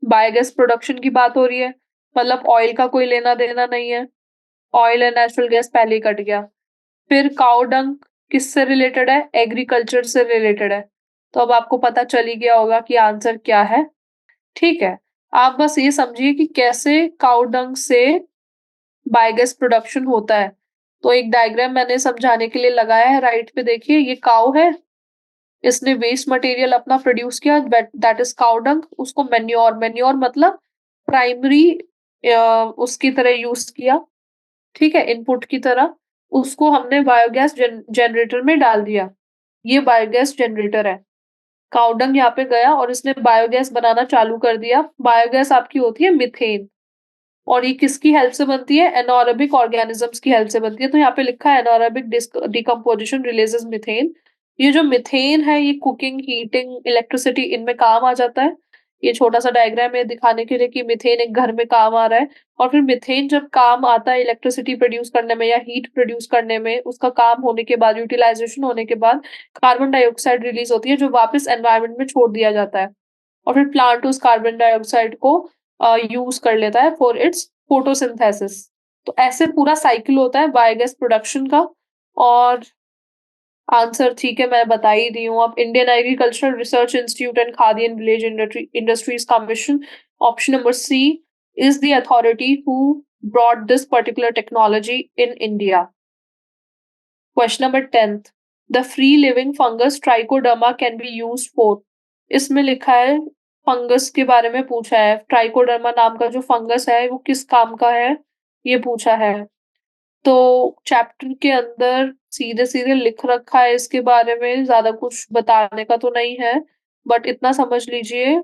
Speaker 1: बायोगैस प्रोडक्शन की बात हो रही है, मतलब ऑयल का कोई लेना-देना नहीं है। ऑयल एंड नेचुरल गैस पहले ही कट गया। फिर काऊ डंग किससे रिलेटेड है? एग्रीकल्चर से रिलेटेड है। तो अब आपको पता चल ही गया होगा कि आंसर क्या है, ठीक है। आप बस ये समझिए कि कैसे काऊ डंग से बायोगैस प्रोडक्शन होता है। तो एक डायग्राम मैंने समझाने के लिए लगाया है, राइट पे देखिए ये काऊ है, इसने वेस्ट मटेरियल अपना प्रोड्यूस किया दैट इज काऊ डंग, उसको मैन्योर मैन्योर मतलब प्राइमरी उसकी तरह यूज़ किया, ठीक है? इनपुट की तरह। उसको हमने बायोगैस जनरेटर में डाल दिया। ये बायोगैस जनरेटर है। काऊ डंग यहाँ पे गया और इसने बायोगैस बनाना चालू कर दिया। बायोगैस आपकी होती है मीथेन। और ये किसकी हेल्प से बनती है? एनारोबिक ऑर्गेनिजम्स की हेल्प से बनती है। तो यहाँ पे लिखा है एनारोबिक डिकम्पोजिशन रिलीजेस मीथेन। ये जो मीथेन है ये कुकिंग, हीटिंग, इलेक्ट्रिसिटी इनमें काम आ जाता है। ये छोटा-सा डायग्राम है दिखाने के लिए कि मीथेन एक घर में काम आ रहा है। और फिर मीथेन जब काम आता है इलेक्ट्रिसिटी प्रोड्यूस करने में या हीट प्रोड्यूस करने में, उसका काम होने के बाद, यूटिलाइज़ेशन होने के बाद कार्बन डाइऑक्साइड रिलीज़ होती है जो वापस एनवायरनमेंट में छोड़ दिया जाता है। और फिर प्लांट उस कार्बन डाइऑक्साइड को यूज़ कर लेता है फॉर इट्स फोटोसिंथेसिस। तो ऐसे पूरा साइकिल होता है बायोगैस प्रोडक्शन का। और आंसर ठीक है, मैं बता ही दी हूँ। अब Indian agricultural research institute and Khadi and village industries commission, option number C, is the authority who brought this particular technology in India. Question number 10th, the free living fungus trichoderma can be used for. इसमें लिखा है fungus के बारे में पूछा है। Trichoderma नाम का जो फंगस है वो किस काम का है, ये पूछा है। तो चैप्टर के अंदर सीधे-सीधे लिख रखा है इसके बारे में, ज़्यादा कुछ बताने का तो नहीं है, बट इतना समझ लीजिए।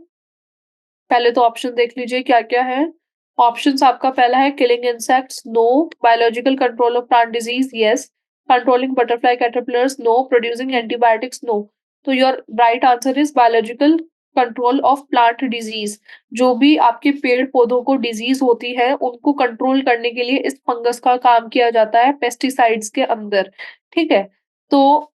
Speaker 1: पहले तो ऑप्शन देख लीजिए क्या-क्या है। ऑप्शंस आपका पहला है killing insects, no. Biological control of plant disease, yes. Controlling butterfly caterpillars, no. Producing antibiotics, no. तो your right answer is biological control of plant disease. जो भी आपके पेड़-पौधों को डिजीज़ होती है, उनको कंट्रोल करने के लिए इस फंगस का काम किया जाता है पेस्टिसाइड्स के अंदर, ठीक है? तो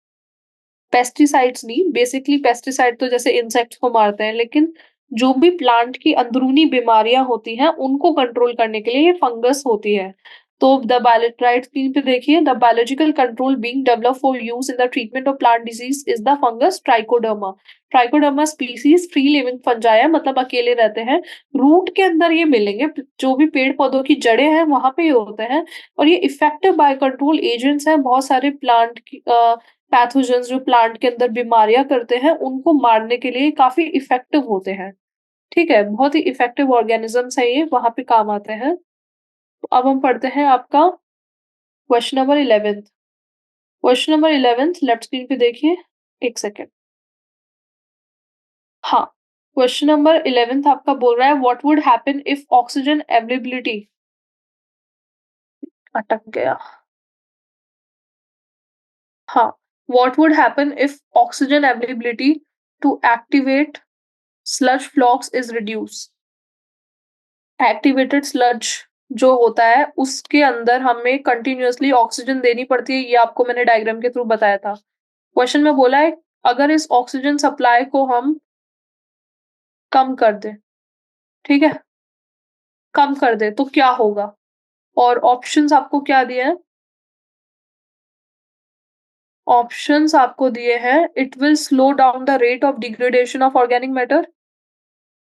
Speaker 1: पेस्टिसाइड्स नहीं, बेसिकली पेस्टिसाइड तो जैसे इंसेक्ट्स को मारते हैं, लेकिन जो भी प्लांट की अंदरूनी बीमारियाँ होती हैं, उनको कंट्रोल करने के लिए ये फंगस होती है। तो द बायो राइट स्क्रीन पे देखिए, the biological control being developed for use in the treatment of plant disease is the fungus trichoderma. Trichoderma species free living fungi है, मतलब अकेले रहते हैं। रूट के अंदर ये मिलेंगे, जो भी पेड़-पौधों की जड़ें हैं, वहाँ पे ये होते हैं। और ये इफेक्टिव बायो कंट्रोल एजेंट्स हैं, बहुत सारे प्लांट की पैथोजेन्स जो प्लांट के अंदर बीमारियाँ करते हैं, उनको मारने के लिए काफ़ी इफ़ेक्टिव होते हैं, ठीक है? बहुत ही इफ़ेक्टिव ऑर्गेनिज़म्स हैं ये, वहाँ पे काम आते हैं। तो अब हम पढ़ते हैं आपका question number 11th। Question number 11th left screen पे देखिए, 1 सेकंड। हाँ, क्वेश्चन नंबर 11th आपका बोल रहा है what would happen if oxygen availability अटक गया। हाँ, what would happen if oxygen availability to activate sludge flocs is reduced. Activated sludge जो होता है, उसके अंदर हमें कंटीन्यूअसली ऑक्सीजन देनी पड़ती है, ये आपको मैंने डायग्राम के थ्रू बताया था। क्वेश्चन में बोला है अगर इस ऑक्सीजन सप्लाई को हम कम कर दें, ठीक है? कम कर दें तो क्या होगा? और ऑप्शंस आपको क्या दिए हैं? ऑप्शंस आपको दिए हैं, it will slow down the rate of degradation of organic matter.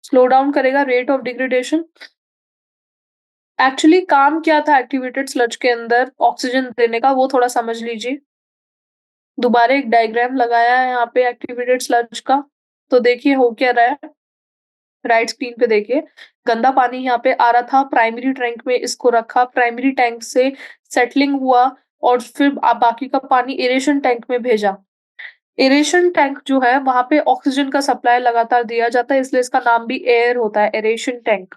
Speaker 1: Slow down करेगा रेट ऑफ डिग्रेडेशन। एक्चुअली काम क्या था एक्टिवेटेड स्लज के अंदर ऑक्सीजन देने का, वो थोड़ा समझ लीजिए। दोबारा एक डायग्राम लगाया है यहाँ पे एक्टिवेटेड स्लज का, तो देखिए हो क्या रहा है। राइट स्क्रीन पे देखिए, गंदा पानी यहाँ पे आ रहा था, प्राइमरी टैंक में इसको रखा, प्राइमरी टैंक से सेटलिंग हुआ और फिर बाकी का पानी एरेशन टैंक में भेजा। एरेशन टैंक जो है वहाँ पे ऑक्सीजन का सप्लाई लगातार दिया जाता है, इसलिए इसका नाम भी एयर होता है, एरेशन टैंक।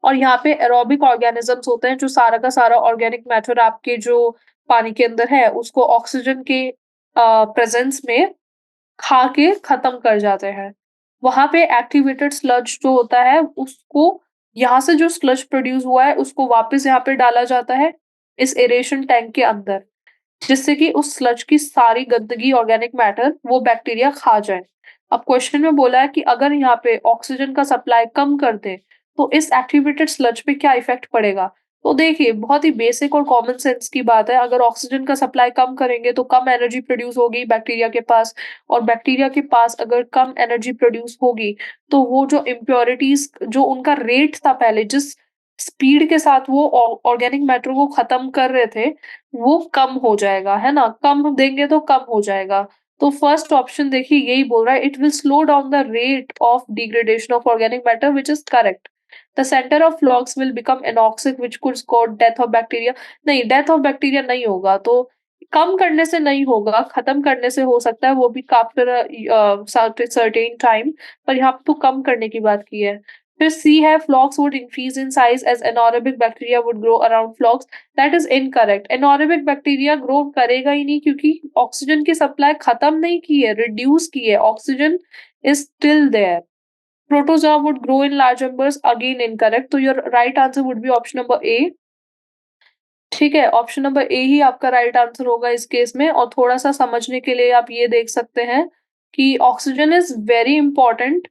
Speaker 1: और यहाँ पे एरोबिक ऑर्गेनिजम्स होते हैं, जो सारा का सारा ऑर्गेनिक मैटर आपके जो पानी के अंदर है, उसको ऑक्सीजन के प्रेजेंस में खा के खत्म कर जाते हैं। वहाँ पे एक्टिवेटेड स्लज जो होता है, उसको यहाँ से जो स्लज प्रोड्यूस हुआ है, उसको वापस यहाँ पे डाला जाता है, इस एरेशन टैंक के अंदर, जिससे कि उस स्लज की सारी गंदगी ऑर्गेनिक मैटर वो बैक्टीरिया खा जाए। अब क्वेश्चन में बोला है कि अगर यहाँ पे ऑक्सीजन का सप्लाई कम कर दें, तो इस एक्टिवेटेड स्लज पे क्या इफ़ेक्ट पड़ेगा? तो देखिए, बहुत ही बेसिक और कॉमन सेंस की बात है, अगर ऑक्सीजन का सप्लाई कम करेंगे तो कम एनर्जी प्रोड्यूस होगी बैक्टीरिया के पास, और बैक्टीरिया के पास अगर कम एनर्जी प्रोड्यूस होगी, तो वो जो इम्प्योरिटीज़ जो उनका रेट था पहले, जिस स्पीड के साथ वो ऑर्गेनिक मैटर को खत्म कर रहे थे, वो कम हो जाएगा, है ना? कम देंगे तो कम हो जाएगा। तो फर्स्ट ऑप्शन देखिए यही बोल रहा है, it will slow down the rate of degradation of organic matter, which is correct. The centre of flocs will become anoxic which could cause death of bacteria. नहीं, डेथ ऑफ बैक्टीरिया नहीं होगा, तो कम करने से नहीं होगा, खत्म करने से हो सकता है, वो भी आफ्टर सर्टेन टाइम, पर यहाँ पे तो कम करने की बात की है। फिर सी है, flocs would increase in size as anaerobic bacteria would grow around flocs. That is incorrect. Anaerobic bacteria grow करेगा ही नहीं, क्योंकि ऑक्सीजन की सप्लाई खत्म नहीं की है, रिड्यूस की है, oxygen is still there. Protozoa would grow in large numbers, again incorrect, तो your right answer would be option number A. ठीक है, ऑप्शन नंबर ए ही आपका राइट आंसर होगा इस केस में। और थोड़ा-सा समझने के लिए आप ये देख सकते हैं कि oxygen is very important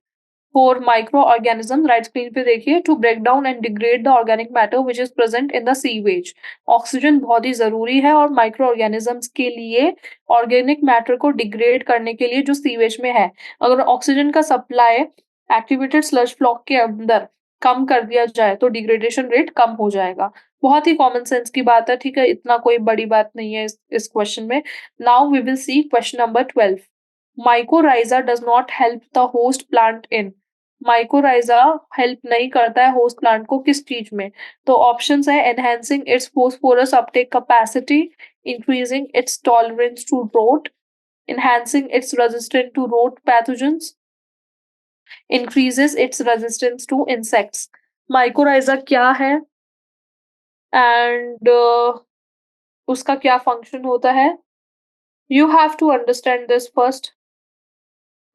Speaker 1: for microorganism. Right screen पे देखिए, to break down and degrade the organic matter which is present in the sewage. Oxygen बहुत ही जरूरी है और माइक्रो ऑर्गेनिजम्स के लिए, ऑर्गेनिक मैटर को डिग्रेड करने के लिए जो सीवेज में है। अगर ऑक्सीजन का सप्लाई एक्टिवेटेड स्लज फ्लॉक के अंदर कम कर दिया जाए तो डिग्रेडेशन रेट कम हो जाएगा। बहुत ही कॉमन सेंस की बात है, ठीक है, इतना कोई बड़ी बात नहीं है इस क्वेश्चन में। Now we will see question number 12। Mycorrhiza does not help the host plant in. Mycorrhiza help नहीं करता है होस्ट प्लांट को किस चीज में? तो ऑप्शंस है, enhancing its phosphorus uptake capacity, increasing its tolerance to rot, enhancing its resistance to root pathogens, increases its resistance to insects। mycorrhiza क्या है एंड उसका क्या फंक्शन होता है? You have to understand this first.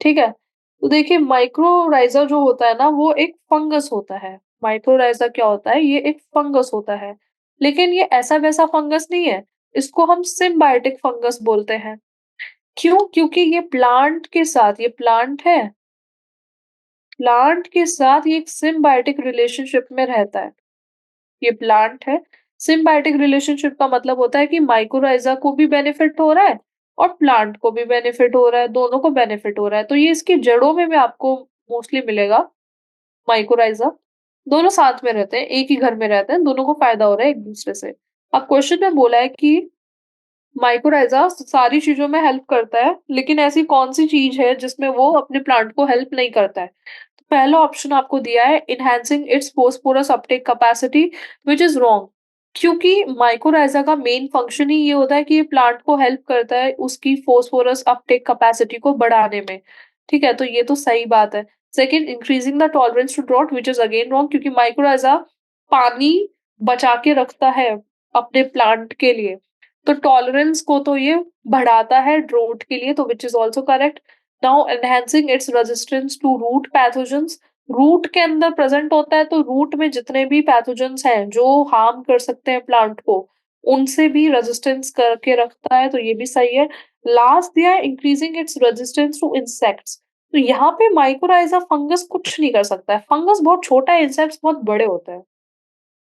Speaker 1: ठीक है, तो देखिए, माइक्रोराइजा जो होता है ना, वो एक फंगस होता है। माइक्रोराइजा क्या होता है? ये एक फंगस होता है, लेकिन ये ऐसा वैसा फंगस नहीं है। इसको हम सिम्बायोटिक फंगस बोलते हैं। क्यों? क्योंकि ये प्लांट के साथ, ये प्लांट है, प्लांट के साथ ये एक सिम्बायोटिक रिलेशनशिप में रहता है। ये प्लांट है। सिम्बायोटिक रिलेशनशिप का मतलब होता है कि माइक्रोराइजा को भी बेनिफिट हो रहा है और प्लांट को भी बेनिफिट हो रहा है, दोनों को बेनिफिट हो रहा है। तो ये इसकी जड़ों में भी आपको मोस्टली मिलेगा माइक्रोराइजा। दोनों साथ में रहते हैं, एक ही घर में रहते हैं, दोनों को फायदा हो रहा है एक दूसरे से। अब क्वेश्चन में बोला है कि माइक्रोराइजा सारी चीजों में हेल्प करता है, लेकिन ऐसी कौन सी चीज है जिसमें वो अपने प्लांट को हेल्प नहीं करता है? तो पहला ऑप्शन आपको दिया है, enhancing its phosphorus uptake capacity, which is wrong. क्योंकि माइक्रोराइजा का मेन फंक्शन ही ये होता है कि ये प्लांट को हेल्प करता है उसकी फोस्फोरस अपटेक कैपेसिटी को बढ़ाने में। ठीक है, तो ये तो सही बात है। Second, increasing the tolerance to drought, which is again wrong, क्योंकि माइक्रोराइजा पानी बचा के रखता है अपने प्लांट के लिए, तो टॉलरेंस को तो ये बढ़ाता है ड्रोट के लिए, तो which is also correct. Now, enhancing its resistance to root pathogens. Root के अंदर प्रेजेंट होता है, तो रूट में जितने भी पैथोजेंस हैं जो हार्म कर सकते हैं प्लांट को, उनसे भी रेजिस्टेंस करके रखता है, तो ये भी सही है। लास्ट दिया है, increasing its resistance to insects. तो यहाँ पे माइक्रोराइजा फंगस कुछ नहीं कर सकता है, फंगस बहुत छोटा है, इंसेक्ट्स बहुत बड़े होते हैं।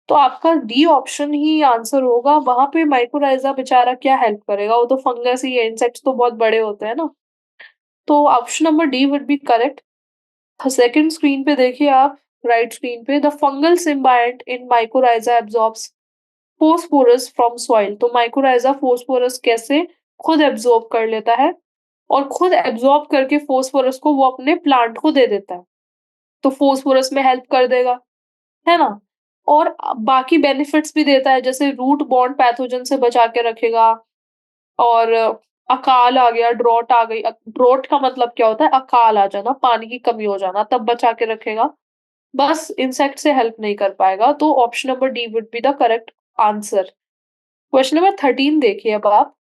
Speaker 1: तो आपका डी ऑप्शन ही आंसर होगा, वहां पे माइक्रोराइजा बेचारा क्या हेल्प करेगा, वो तो फंगस ही है, इंसेक्ट्स तो बहुत बड़े होते हैं ना। तो option number D would be correct. Second screen पे देखिए आप, राइट स्क्रीन पे, the fungal symbiont in mycorrhiza absorbs phosphorus from soil. तो माइक्रोराइजा फोस्फोरस कैसे खुद एब्जॉर्ब कर लेता है, और खुद एब्जॉर्ब करके फोस्फोरस को वो अपने प्लांट को दे देता है, तो फोस्फोरस में हेल्प कर देगा, है ना? और बाकी बेनिफिट्स भी देता है, जैसे रूट बॉर्न पैथोजन से बचा के रखेगा, और अकाल आ गया, ड्रॉट आ गई, ड्रॉट का मतलब क्या होता है? अकाल आ जाना, पानी की कमी हो जाना, तब बचा के रखेगा। बस इंसेक्ट से हेल्प नहीं कर पाएगा, तो option number D would be the correct answer. Question number 13 देखिए अब आप,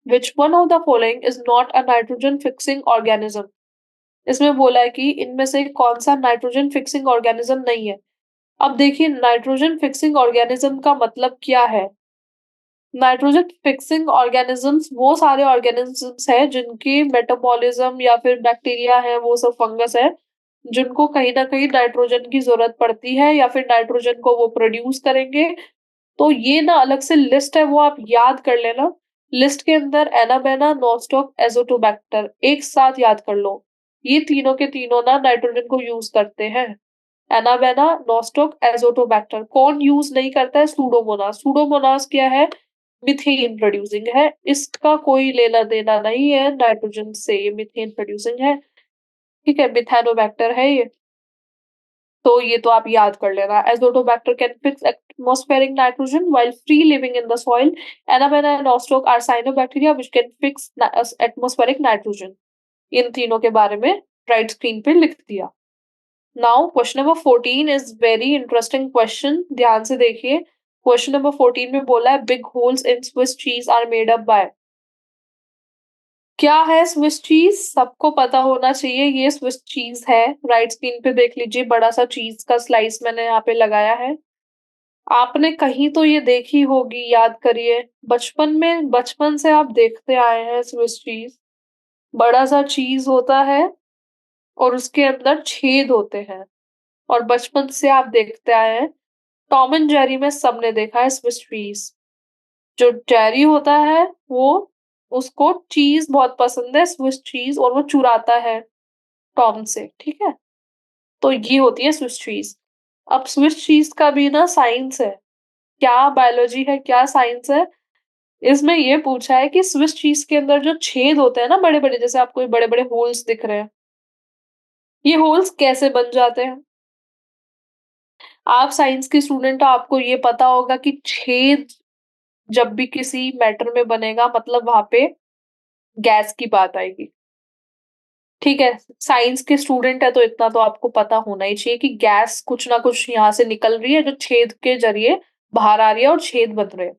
Speaker 1: which one of the following is not a nitrogen fixing organism. इसमें बोला है कि इनमें से कौन सा नाइट्रोजन फिक्सिंग ऑर्गेनिज्म नहीं है। अब देखिए, नाइट्रोजन फिक्सिंग ऑर्गेनिज्म का मतलब क्या है? नाइट्रोजन फिक्सिंग ऑर्गेनिजम्स वो सारे ऑर्गेनिजम्स हैं जिनकी मेटाबॉलिज्म या फिर बैक्टीरिया है, वो सब फंगस है, जिनको कहीं न कहीं नाइट्रोजन की ज़रूरत पड़ती है या फिर नाइट्रोजन को वो प्रोड्यूस करेंगे। तो ये ना अलग से लिस्ट है, वो आप याद कर लेना। लिस्ट के अंदर एनाबेना, नॉस्टॉक, एज़ोटोबैक्टर एक साथ याद कर लो। ये तीनों के तीनों ना नाइट्रोजन को यूज़ करते हैं। Anabaena, nostoc, Azotobacter. कौन यूज़ नहीं करता है? सूडोमोनास। सूडोमोनास क्या है? मीथेन प्रोड्यूसिंग है। इसका कोई लेना-देना नहीं है नाइट्रोजन से, ये मीथेन प्रोड्यूसिंग है। ठीक है, मिथेनोबैक्टर है ये। तो ये तो आप याद कर लेना। Azotobacter can fix atmospheric nitrogen while free living in the soil. Anabaena and Nostoc are cyanobacteria which can fix atmospheric nitrogen. इन तीनों के बारे में राइट स्क्रीन पे लिख दिया। Now question number 14 is very interesting question, ध्यान से देखिए। क्वेश्चन नंबर 14 में बोला है big holes in Swiss cheese are made up by. क्या है स्विस चीज? सबको पता होना चाहिए ये स्विस चीज है। राइट स्क्रीन पे देख लीजिए, बड़ा सा चीज का स्लाइस मैंने यहाँ पे लगाया है। आपने कहीं तो ये देखी होगी, याद करिए। बचपन से आप देखते आए हैं स्विस चीज। बड़ा सा चीज होता है और उसके अंदर छेद होते हैं, और बचपन से आप देखते आए हैं। टॉम एंड जेरी में सबने देखा है स्विस चीज। जो जेरी होता है वो, उसको चीज बहुत पसंद है, स्विस चीज, और वो चुराता है टॉम से, ठीक है। तो ये होती है स्विस चीज। अब स्विस चीज का भी ना साइंस है। क्या बायोलॉजी है, क्या साइंस है? इसमें ये पूछा है कि स्विस चीज के अंदर जो छेद होते हैं ना बड़े बड़े, जैसे आपको ये बड़े बड़े होल्स दिख रहे हैं, ये होल्स कैसे बन जाते हैं? आप साइंस के स्टूडेंट हो, आपको ये पता होगा कि छेद जब भी किसी मैटर में बनेगा, मतलब वहां पे गैस की बात आएगी। ठीक है, साइंस के स्टूडेंट है तो इतना तो आपको पता होना ही चाहिए कि गैस कुछ ना कुछ यहाँ से निकल रही है, जो छेद के जरिए बाहर आ रही है और छेद बन रहे हैं।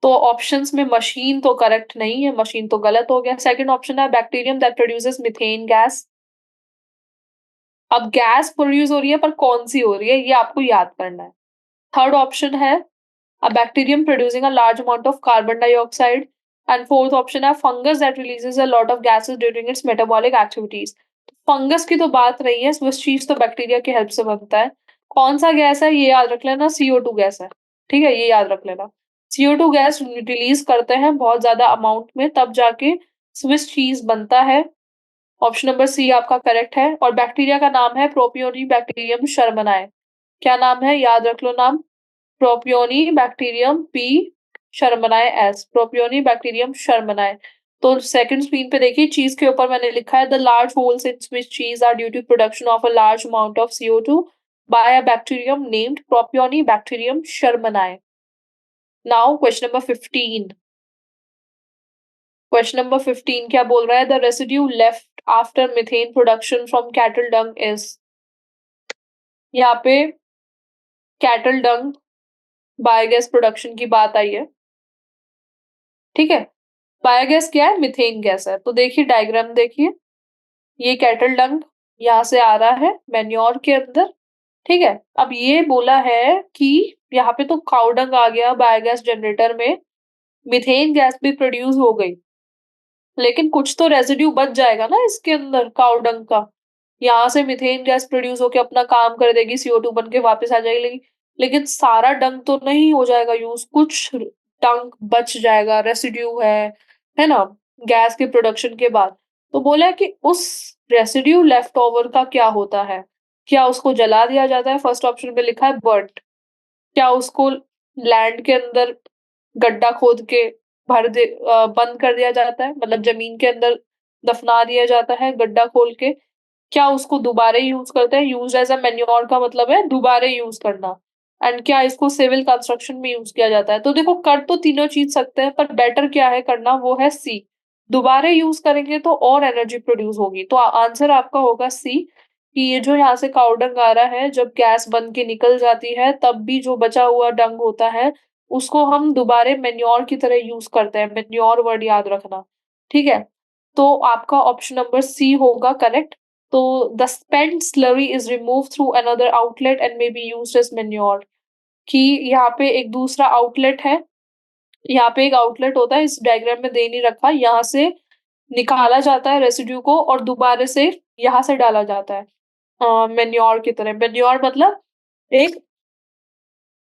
Speaker 1: तो ऑप्शंस में मशीन तो करेक्ट नहीं है, मशीन तो गलत हो गया। सेकंड ऑप्शन है bacterium that produces methane gas. अब गैस प्रोड्यूस हो रही है, पर कौन सी हो रही है ये आपको याद करना है। थर्ड ऑप्शन है a bacterium producing a large amount of carbon dioxide, and fourth option है fungus that releases a lot of gases during its metabolic activities। Fungus की तो बात नहीं है, स्विस चीज तो बैक्टीरिया की हेल्प से बनता है। कौन सा गैस है ये याद रख लेना, CO2 गैस है। ठीक है, ये याद रख लेना। CO2 गैस रिलीज करते हैं बहुत ज्यादा अमाउंट में, तब जाके स्विस चीज बनता है। ऑप्शन नंबर सी आपका करेक्ट है। और बैक्टीरिया का नाम है प्रोपियोनी बैक्टीरियम शर्मनाए। क्या नाम है? याद रख लो नाम। Propionibacterium P, shermanii S. Propionibacterium shermanii. तो सेकंड स्क्रीन पे देखिए, चीज के ऊपर मैंने लिखा है the large holes in Swiss cheese are due to production of a large amount of CO2 by a bacterium named Propionibacterium shermanii. Now question number 15। Question number 15 क्या बोल रहा है? The residue left after methane production from cattle dung is. यहाँ पे cattle डंग biogas production की बात आई है। ठीक है, बायोगैस क्या है? मीथेन गैस है। तो देखिए डायग्राम देखिए, ये कैटल डंग यहाँ से आ रहा है मैन्योर के अंदर। ठीक है, अब ये बोला है कि यहाँ पे तो काउ डंग आ गया बायोगैस जनरेटर में, मीथेन गैस भी प्रोड्यूस हो गई, लेकिन कुछ तो रेजिड्यू बच जाएगा ना इसके अंदर काउ डंग का। यहाँ से मीथेन गैस प्रोड्यूस होके अपना काम कर देगी, CO2 बन के वापस आ जाएगी, लेकिन सारा डंग तो नहीं हो जाएगा यूज, कुछ डंग बच जाएगा, रेसिड्यू है ना, गैस के प्रोडक्शन के बाद। तो बोला है कि उस रेसिड्यू लेफ्ट ओवर का क्या होता है? क्या उसको जला दिया जाता है? फर्स्ट ऑप्शन पे लिखा है बर्ट। क्या उसको लैंड के अंदर गड्ढा खोद के बंद कर दिया जाता है, मतलब जमीन के अंदर दफना दिया जाता है गड्ढा खोल के? क्या उसको दोबारा यूज करते हैं? यूज एज अ मैन्योर का मतलब है दोबारा यूज करना। एंड क्या इसको सिविल कंस्ट्रक्शन में यूज किया जाता है? तो देखो, कर तो तीनों चीज सकते हैं, पर बेटर क्या है करना, वो है सी। दोबारा यूज करेंगे तो और एनर्जी प्रोड्यूस होगी। तो आंसर आपका होगा सी, कि ये जो यहाँ से काउ डंग आ रहा है, जब गैस बन के निकल जाती है तब भी जो बचा हुआ डंग होता है, उसको हम दोबारा मैन्योर की तरह यूज करते हैं। मैन्योर वर्ड याद रखना, ठीक है। तो आपका ऑप्शन नंबर सी होगा करेक्ट। तो the spent slurry is removed through another outlet and may be used as manure। कि यहाँ पे एक दूसरा आउटलेट है, यहाँ पे एक आउटलेट होता है, इस डायग्राम में दे नहीं रखा, यहाँ से निकाला जाता है रेसिड्यू को और दोबारा से यहाँ से डाला जाता है मैन्योर की तरह। मैन्योर मतलब एक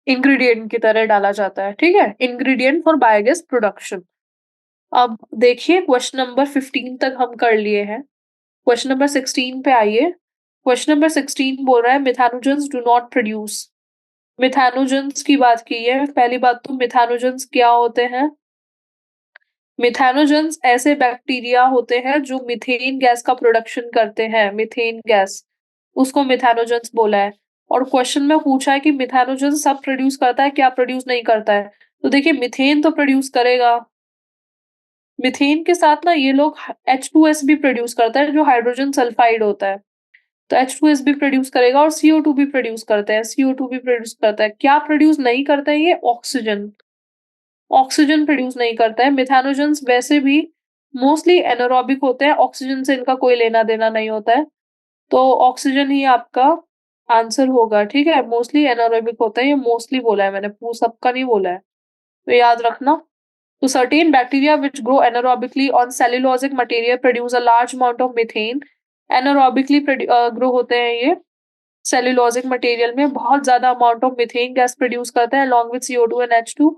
Speaker 1: इंग्रीडिएंट की तरह डाला जाता है, ठीक है? Ingredient for biogas production. अब देखिए क्वेश्चन नंबर 15 तक हम कर लिए हैं। क्वेश्चन नंबर 16 पे आइए। क्वेश्चन नंबर 16 बोल रहा है methanogens do not produce. Methanogens की बात की है। पहली बात तो मिथानोजेंस क्या होते हैं? मिथानोजेंस ऐसे बैक्टीरिया होते हैं जो मीथेन गैस का प्रोडक्शन करते हैं, मीथेन गैस, उसको मिथानोजेंस बोला है। और क्वेश्चन में पूछा है कि मिथानोजेंस सब प्रोड्यूस करता है, क्या प्रोड्यूस नहीं करता है? तो देखिए मीथेन तो प्रोड्यूस करेगा। मीथेन के साथ ना ये लोग H2S भी प्रोड्यूस करता है जो हाइड्रोजन सल्फाइड होता है। तो H2S भी प्रोड्यूस करेगा और CO2 भी प्रोड्यूस करते हैं, CO2 भी प्रोड्यूस करता है। क्या प्रोड्यूस नहीं करता है ये? ऑक्सीजन। ऑक्सीजन प्रोड्यूस नहीं करता है। मिथानोजेंस वैसे भी मोस्टली एनारोबिक होते हैं, ऑक्सीजन से इनका कोई लेना-देना नहीं होता है। तो ऑक्सीजन ही आपका आंसर होगा, ठीक है? मोस्टली एनारोबिक होता है, ये मोस्टली बोला है मैंने, सबका नहीं बोला है। तो याद रखना। तो certain bacteria which grow anaerobically on cellulosic material produce a large amount of methane. Anaerobically grow होते हैं ये सेल्यूलोजिक मटेरियल में बहुत ज्यादा amount of methane gas produce करते हैं along with CO2 and H2.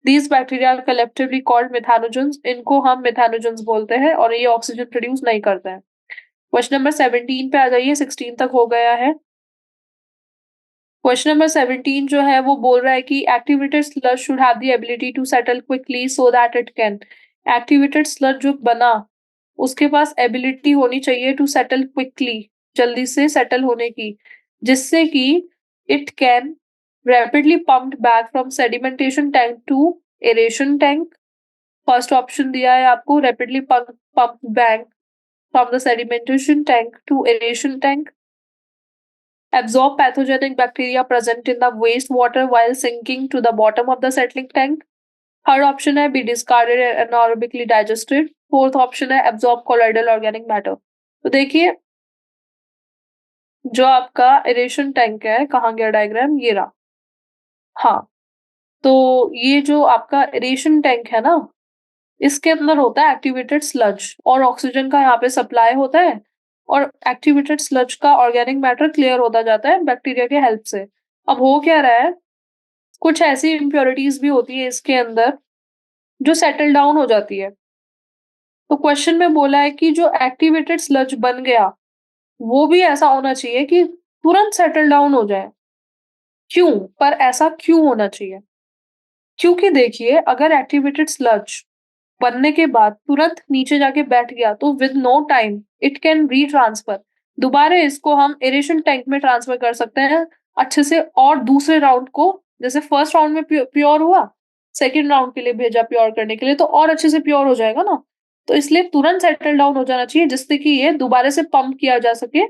Speaker 1: These bacteria are collectively called methanogens. इनको हम methanogens बोलते हैं और ये ऑक्सीजन प्रोड्यूस नहीं करते हैं। क्वेश्चन नंबर 17 पे आ जाइए, 16 तक हो गया है। क्वेश्चन नंबर 17 जो है वो बोल रहा है कि activated sludge should have the ability to settle quickly so that it can. Activated sludge जो बना उसके पास एबिलिटी होनी चाहिए टू सेटल क्विकली, जल्दी से सेटल होने की, जिससे कि it can rapidly pumped back from sedimentation tank to aeration tank. First option दिया है आपको, rapidly pump back from the sedimentation tank to aeration tank. Absorb pathogenic bacteria present in the wastewater while sinking to the bottom of the settling tank. Third option है be discarded and anaerobically digested. Fourth option है absorb colloidal organic matter. तो देखिए जो आपका aeration tank है, कहाँ गया diagram, ये रहा। हाँ, तो ये जो आपका एरेशन टैंक है ना, इसके अंदर होता है एक्टिवेटेड स्लज और ऑक्सीजन का यहाँ पे सप्लाई होता है और एक्टिवेटेड स्लज का ऑर्गेनिक मैटर क्लियर होता जाता है बैक्टीरिया के हेल्प से। अब हो क्या रहा है, कुछ ऐसी इम्प्योरिटीज भी होती है इसके अंदर जो सेटल डाउन हो जाती है। तो क्वेश्चन में बोला है कि जो एक्टिवेटेड स्लज बन गया वो भी ऐसा होना चाहिए कि तुरंत सेटल डाउन हो जाए। क्यों? पर ऐसा क्यों होना चाहिए? क्योंकि देखिए अगर एक्टिवेटेड स्लज बनने के बाद तुरंत नीचे जाके बैठ गया तो with no time it can retransfer. दोबारा इसको हम एरेशन टैंक में ट्रांसफर कर सकते हैं अच्छे से, और दूसरे राउंड को जैसे फर्स्ट राउंड में प्योर हुआ, सेकंड राउंड के लिए भेजा प्योर करने के लिए, तो और अच्छे से प्योर हो जाएगा ना। तो इसलिए तुरंत सेटल डाउन हो जाना चाहिए जिससे कि ये दोबारा से पंप किया जा सके।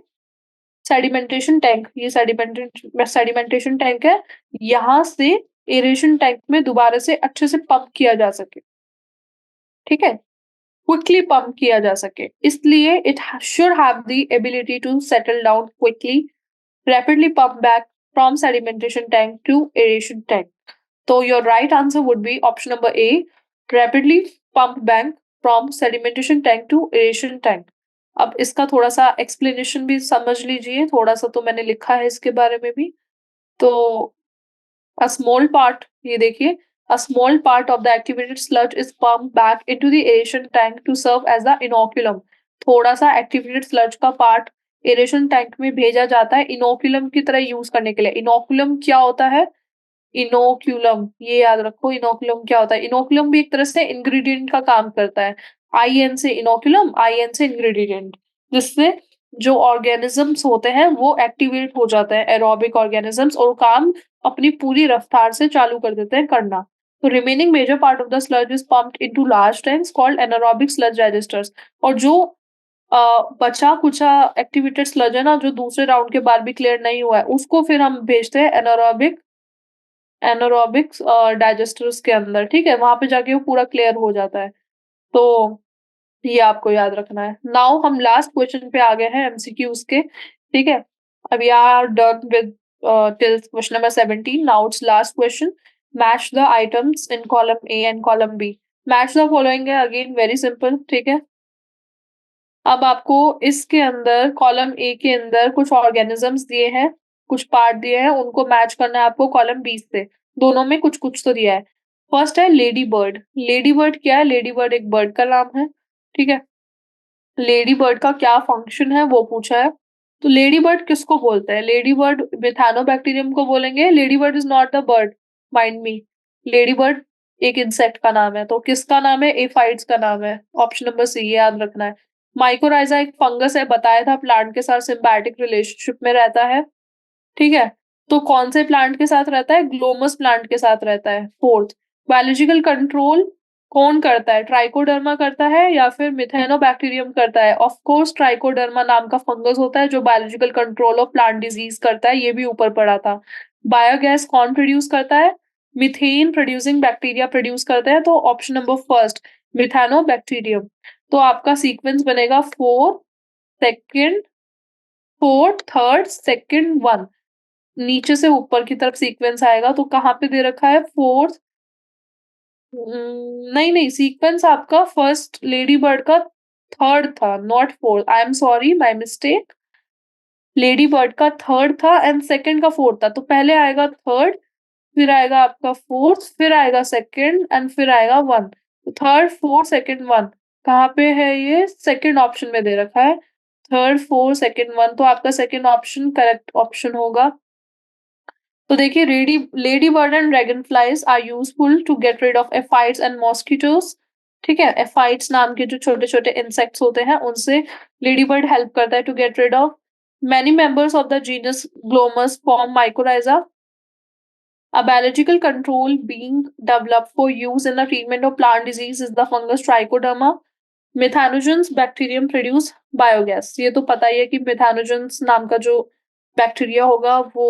Speaker 1: सेडिमेंटेशन टैंक, ये सेडिमेंटेशन टैंक है, यहाँ से एरेशन टैंक में दोबारा से अच्छे से पंप किया जा सके, ठीक है? क्विकली पंप किया जा सके, इसलिए it should have the ability to settle down quickly, rapidly pump back from sedimentation tank to aeration tank. तो your right answer would be option number A, rapidly pump back from sedimentation tank to aeration tank. अब इसका थोड़ा सा explanation भी समझ लीजिए, थोड़ा सा तो मैंने लिखा है इसके बारे में भी। तो a small part, ये देखिए, a small part of the activated sludge is pumped back into the aeration tank to serve as the inoculum. थोड़ा सा activated sludge का part एरेशन टैंक में भेजा जाता है इनोकुलम की तरह यूज करने के लिए। इनोकुलम क्या होता है? इनोक्यूलम, ये याद रखो, इनोकुलम क्या होता है? इनोकुलम भी एक तरह से इंग्रेडिएंट का काम करता है। आईएन से इनोकुलम, आईएन से इंग्रेडिएंट, जिससे जो ऑर्गेनिजम्स होते हैं वो एक्टिवेट हो जाते हैं, एरोबिक ऑर्गेनिजम्स, और काम अपनी पूरी रफ्तार से चालू कर देते हैं करना। तो remaining major part of the sludge is pumped into large tanks called anaerobic sludge registers. और जो बचा कुचा एक्टिवेटेड स्लज है ना, जो दूसरे राउंड के बाद भी क्लियर नहीं हुआ है, उसको फिर हम भेजते हैं एनारोबिक एनारोबिक्स डाइजेस्टर्स के अंदर, ठीक है? वहाँ पे जाके वो पूरा क्लियर हो जाता है। तो ये आपको याद रखना है। नाउ हम लास्ट क्वेश्चन पे आ गए हैं एमसीक्यूज के, ठीक है? अब we are done with till question number 17, now it's last question. Match the items in column A and column B. Match the following है, अगेन वेरी सिंपल, ठीक है। अब आपको इसके अंदर कॉलम ए के अंदर कुछ ऑर्गेनिजम्स दिए हैं, कुछ पार्ट दिए हैं, उनको मैच करना है आपको कॉलम बी से। दोनों में कुछ-कुछ तो दिया है। फर्स्ट है लेडी बर्ड। लेडी बर्ड क्या है? लेडी बर्ड एक बर्ड का नाम है, ठीक है। लेडी बर्ड का क्या फंक्शन है वो पूछा है। तो लेडी बर्ड किसको बोलते हैं? लेडी बर्ड मेथानोबैक्टीरियम को बोलेंगे। Lady bird is not the bird, mind me. Lady bird एक इंसेक्ट का नाम है, तो किसका नाम है? एफाइड्स का नाम है। ऑप्शन नंबर सी, ये याद रखना है। माइकोराइज़ा एक फंगस है, बताया था प्लांट के साथ सिम्बायोटिक रिलेशनशिप में रहता है, ठीक है? तो कौन से प्लांट के साथ रहता है? ग्लोमस प्लांट के साथ रहता है। फोर्थ, बायोलॉजिकल कंट्रोल कौन करता है? ट्राइकोडर्मा करता है या फिर मिथाइनोबैक्टीरियम करता है? ऑफ कोर्स ट्राइकोडर्मा नाम का फंगस होता है जो biological control of plant disease करता है, ये भी ऊपर पढ़ा था। बायोगैस कौन प्रोड्यूस करता है? मीथेन प्रोड्यूसिंग बैक्टीरिया प्रोड्यूस करते हैं, तो ऑप्शन नंबर फर्स्ट मिथाइनोबैक्टीरियम। तो आपका सीक्वेंस बनेगा 4 सेकंड 4 थर्ड सेकंड 1। नीचे से ऊपर की तरफ सीक्वेंस आएगा, तो कहाँ पे दे रखा है? 4th। नहीं, सीक्वेंस आपका फर्स्ट लेडी बर्ड का 3rd था, not 4th। I am sorry, my mistake. Lady bird का 3rd था एंड सेकंड का 4th था। तो पहले आएगा 3rd, फिर आएगा आपका 4th, फिर आएगा 2nd एंड फिर आएगा 1। तो 3rd, 4th, 2nd, 1 कहाँ पे है? ये सेकंड ऑप्शन में दे रखा है। 3rd, 4th, 2nd, 1, तो आपका सेकंड ऑप्शन करेक्ट ऑप्शन होगा। तो देखिए, lady bird and dragonflies are useful to get rid of aphids and mosquitoes, ठीक है। एफाइड्स नाम के जो छोटे छोटे इंसेक्ट्स होते हैं उनसे लेडी बर्ड हेल्प करता है to get rid of. Many members of the genus glomus form mycorrhiza. A biological control being developed for use in the treatment of plant disease is the fungus Trichoderma. Methanogens bacterium produce biogas। ये तो पता ही है कि मेथानोजेंस नाम का जो bacteria होगा वो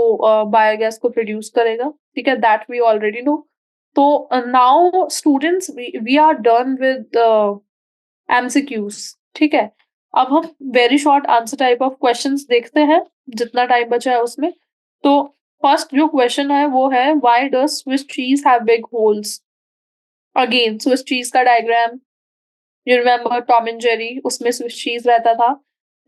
Speaker 1: बायोगैस को प्रोड्यूस करेगा, ठीक है। That we already know. तो now students, we are done with MCQs, ठीक है। अब हम very short answer type of questions देखते हैं, जितना टाइम बचा है उसमें। तो फर्स्ट जो क्वेश्चन है वो है, why does Swiss cheese have big holes? Again Swiss cheese का diagram, you remember Tom and Jerry, उसमें स्विस चीज रहता था।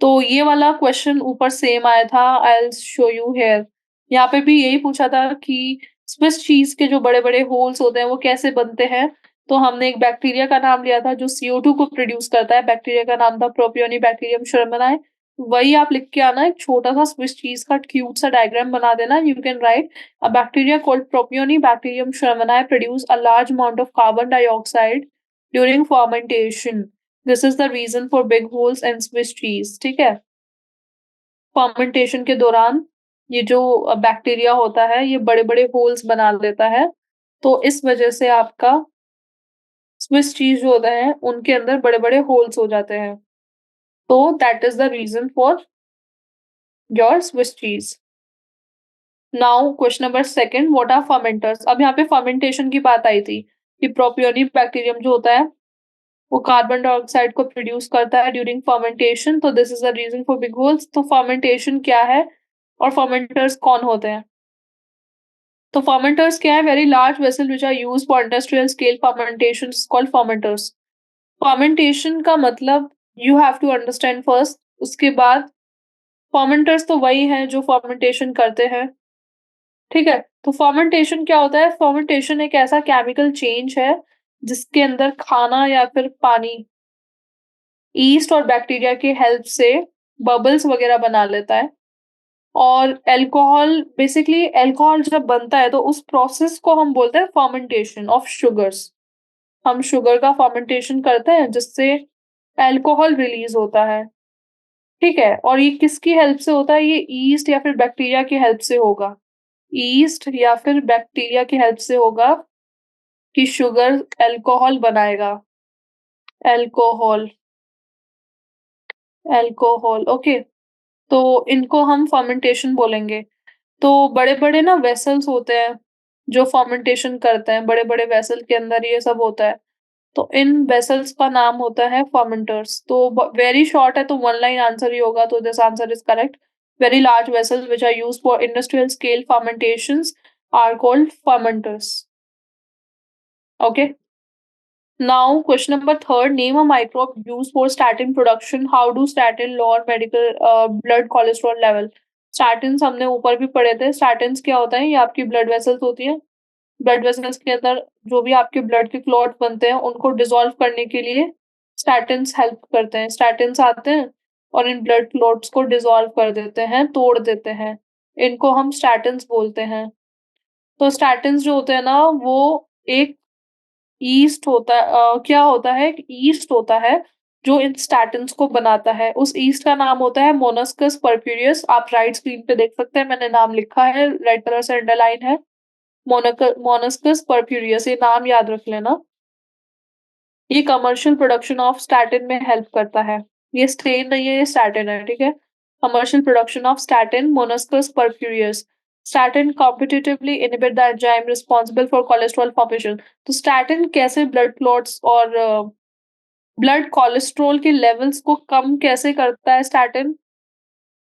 Speaker 1: तो ये वाला क्वेश्चन ऊपर सेम आया था, I will show you here. यहाँ पे भी यही पूछा था कि स्विस चीज के जो बड़े बड़े होल्स होते हैं वो कैसे बनते हैं। तो हमने एक बैक्टीरिया का नाम लिया था जो CO2 को प्रोड्यूस करता है। बैक्टीरिया का नाम था प्रोपियोनिबैक्टीरियम शर्मनाई। वही आप लिख के आना, एक छोटा सा स्विस चीज का क्यूट सा डायग्राम बना देना। You can write, a bacteria called Propionibacterium shermanii produce a large amount of carbon dioxide during fermentation. This is the reason for big holes and Swiss cheese, ठीक है। Fermentation के दौरान ये जो बैक्टीरिया होता है ये बड़े-बड़े होल्स बना देता है। तो इस वजह से आपका स्विस चीज़ जो होता है उनके अंदर बड़े-बड़े होल्स हो जाते हैं। तो that is the reason for your Swiss cheese. Now question number 2, what are fermenters? अब यहाँ पे फर्मेंटेशन की बात आई थी कि प्रोपियोनिक बैक्टीरियम जो होता है वो कार्बन डाइऑक्साइड को प्रोड्यूस करता है ड्यूरिंग फर्मेंटेशन। तो this is the reason for big holes. तो फर्मेंटेशन क्या है और फर्मेंटर्स कौन होते हैं? तो फर्मेंटर्स क्या है? Very large vessel which are used for industrial scale fermentation is called fermenters. Fermentation का मतलब you have to understand first, उसके बाद फर्मेंटर्स तो वही हैं जो फर्मेंटेशन करते हैं, ठीक है। तो फर्मेंटेशन क्या होता है? फर्मेंटेशन एक ऐसा केमिकल चेंज है जिसके अंदर खाना या फिर पानी ईस्ट और बैक्टीरिया की हेल्प से बबल्स वगैरह बना लेता है। और अल्कोहल, बेसिकली अल्कोहल जब बनता है तो उस प्रोसेस को हम बोलते हैं फर्मेंटेशन ऑफ शुगर्स। हम शुगर का फर्मेंटेशन करते हैं जिससे अल्कोहल रिलीज होता है, ठीक है। और ये किसकी हेल्प से होता है? ये ईस्ट या फिर बैक्टीरिया की हेल्प से होगा। ईस्ट या फिर बैक्टीरिया की हेल्प से होगा कि शुगर अल्कोहल बनाएगा। Alcohol, alcohol, okay. तो इनको हम फर्मेंटेशन बोलेंगे। तो बड़े-बड़े ना वेसल्स होते हैं जो फर्मेंटेशन करते हैं, बड़े-बड़े वेसल के अंदर ये सब होता है। तो इन वेसल्स का नाम होता है फर्मेंटर्स। तो वेरी शॉर्ट है तो वन लाइन आंसर ही होगा, तो this answer is correct. Very large vessels which are used for industrial scale fermentations are called fermenters. Okay. Now, question number third, name a microbe used for statin production. How do statin lower medical blood cholesterol level? Statins हमने ऊपर भी पढ़े थे. Statins क्या होता है? ये आपकी ब्लड वेसल्स होती है. ब्लड वेसल्स के अंदर जो भी आपके ब्लड के क्लॉट बनते हैं, उनको डिसॉल्व करने के लिए स्टैटिन्स हेल्प करते हैं. स्टैटिन्स आते हैं और इन ब्लड क्लॉट्स को डिसॉल्व कर देते हैं, तोड़ देते हैं. इनको हम स्टैटिन्स बोलते हैं. तो स्टैटिन्स जो होते हैं ना, वो एक क्या होता है, एक ईस्ट होता है, जो इन स्टैटिन्स को बनाता है. उस ईस्ट का नाम होता है मोनस्कस परफ्यूरियस. आप राइट स्क्रीन पे देख सकते हैं, मैंने नाम लिखा है, रेड कलर से अंडरलाइन है. मोनस्कस परफ्यूरियस, ये नाम याद रख लेना. ये कमर्शियल प्रोडक्शन ऑफ स्टैटिन में हेल्प करता है. ये स्टेन नहीं है, ये स्टैटिन है, ठीक है? Commercial production of statin, Monascus purpureus. Statin competitively inhibit the enzyme responsible for cholesterol formation. तो स्टैटिन कैसे ब्लड क्लॉट्स और ब्लड कोलेस्ट्रॉल के लेवल्स को कम कैसे करता है स्टैटिन?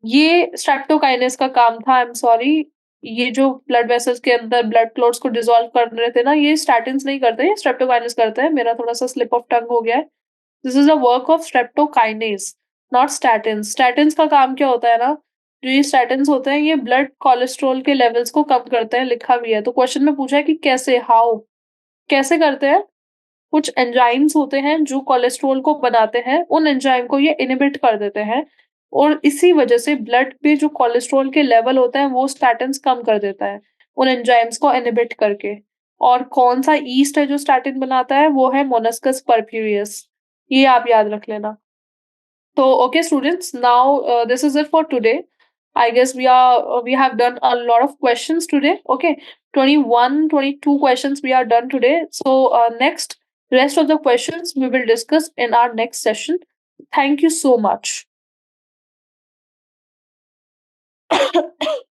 Speaker 1: ये स्ट्रेप्टोकाइनेस का काम था, आई एम सॉरी. ये जो ब्लड वेसल्स के अंदर ब्लड क्लॉट्स को डिसॉल्व कर रहे थे ना, ये स्टैटिन्स नहीं करते, ये स्ट्रेप्टोकाइनेस करते हैं. मेरा थोड़ा-सा स्लिप ऑफ टंग हो गया है. This is a work of streptokinase, not statins. Statins का काम क्या होता है ना, जो ये स्टैटिन्स होते हैं, ये ब्लड कोलेस्ट्रॉल के लेवल्स को कम करते हैं, लिखा भी है. तो क्वेश्चन में पूछा है कि कैसे, हाउ? कैसे करते हैं? कुछ एंजाइम्स होते हैं जो कोलेस्ट्रॉल को बनाते हैं, उन एंजाइम को ये इनहिबिट कर देते हैं और इसी वजह से ब्लड पे जो कोलेस्ट्रॉल के लेवल होते हैं, वो स्टैटिन्स कम कर देता है, उन एंजाइम्स को इनहिबिट करके. और कौन-सा ईस्ट है जो स्टैटिन बनाता है? वो है मोनस्कस परफ्यूरियस. ये आप याद रख लेना. So, okay, students, now this is it for today. I guess we have done a lot of questions today. Okay, 21, 22 questions we are done today. So, next, rest of the questions we will discuss in our next session. Thank you so much.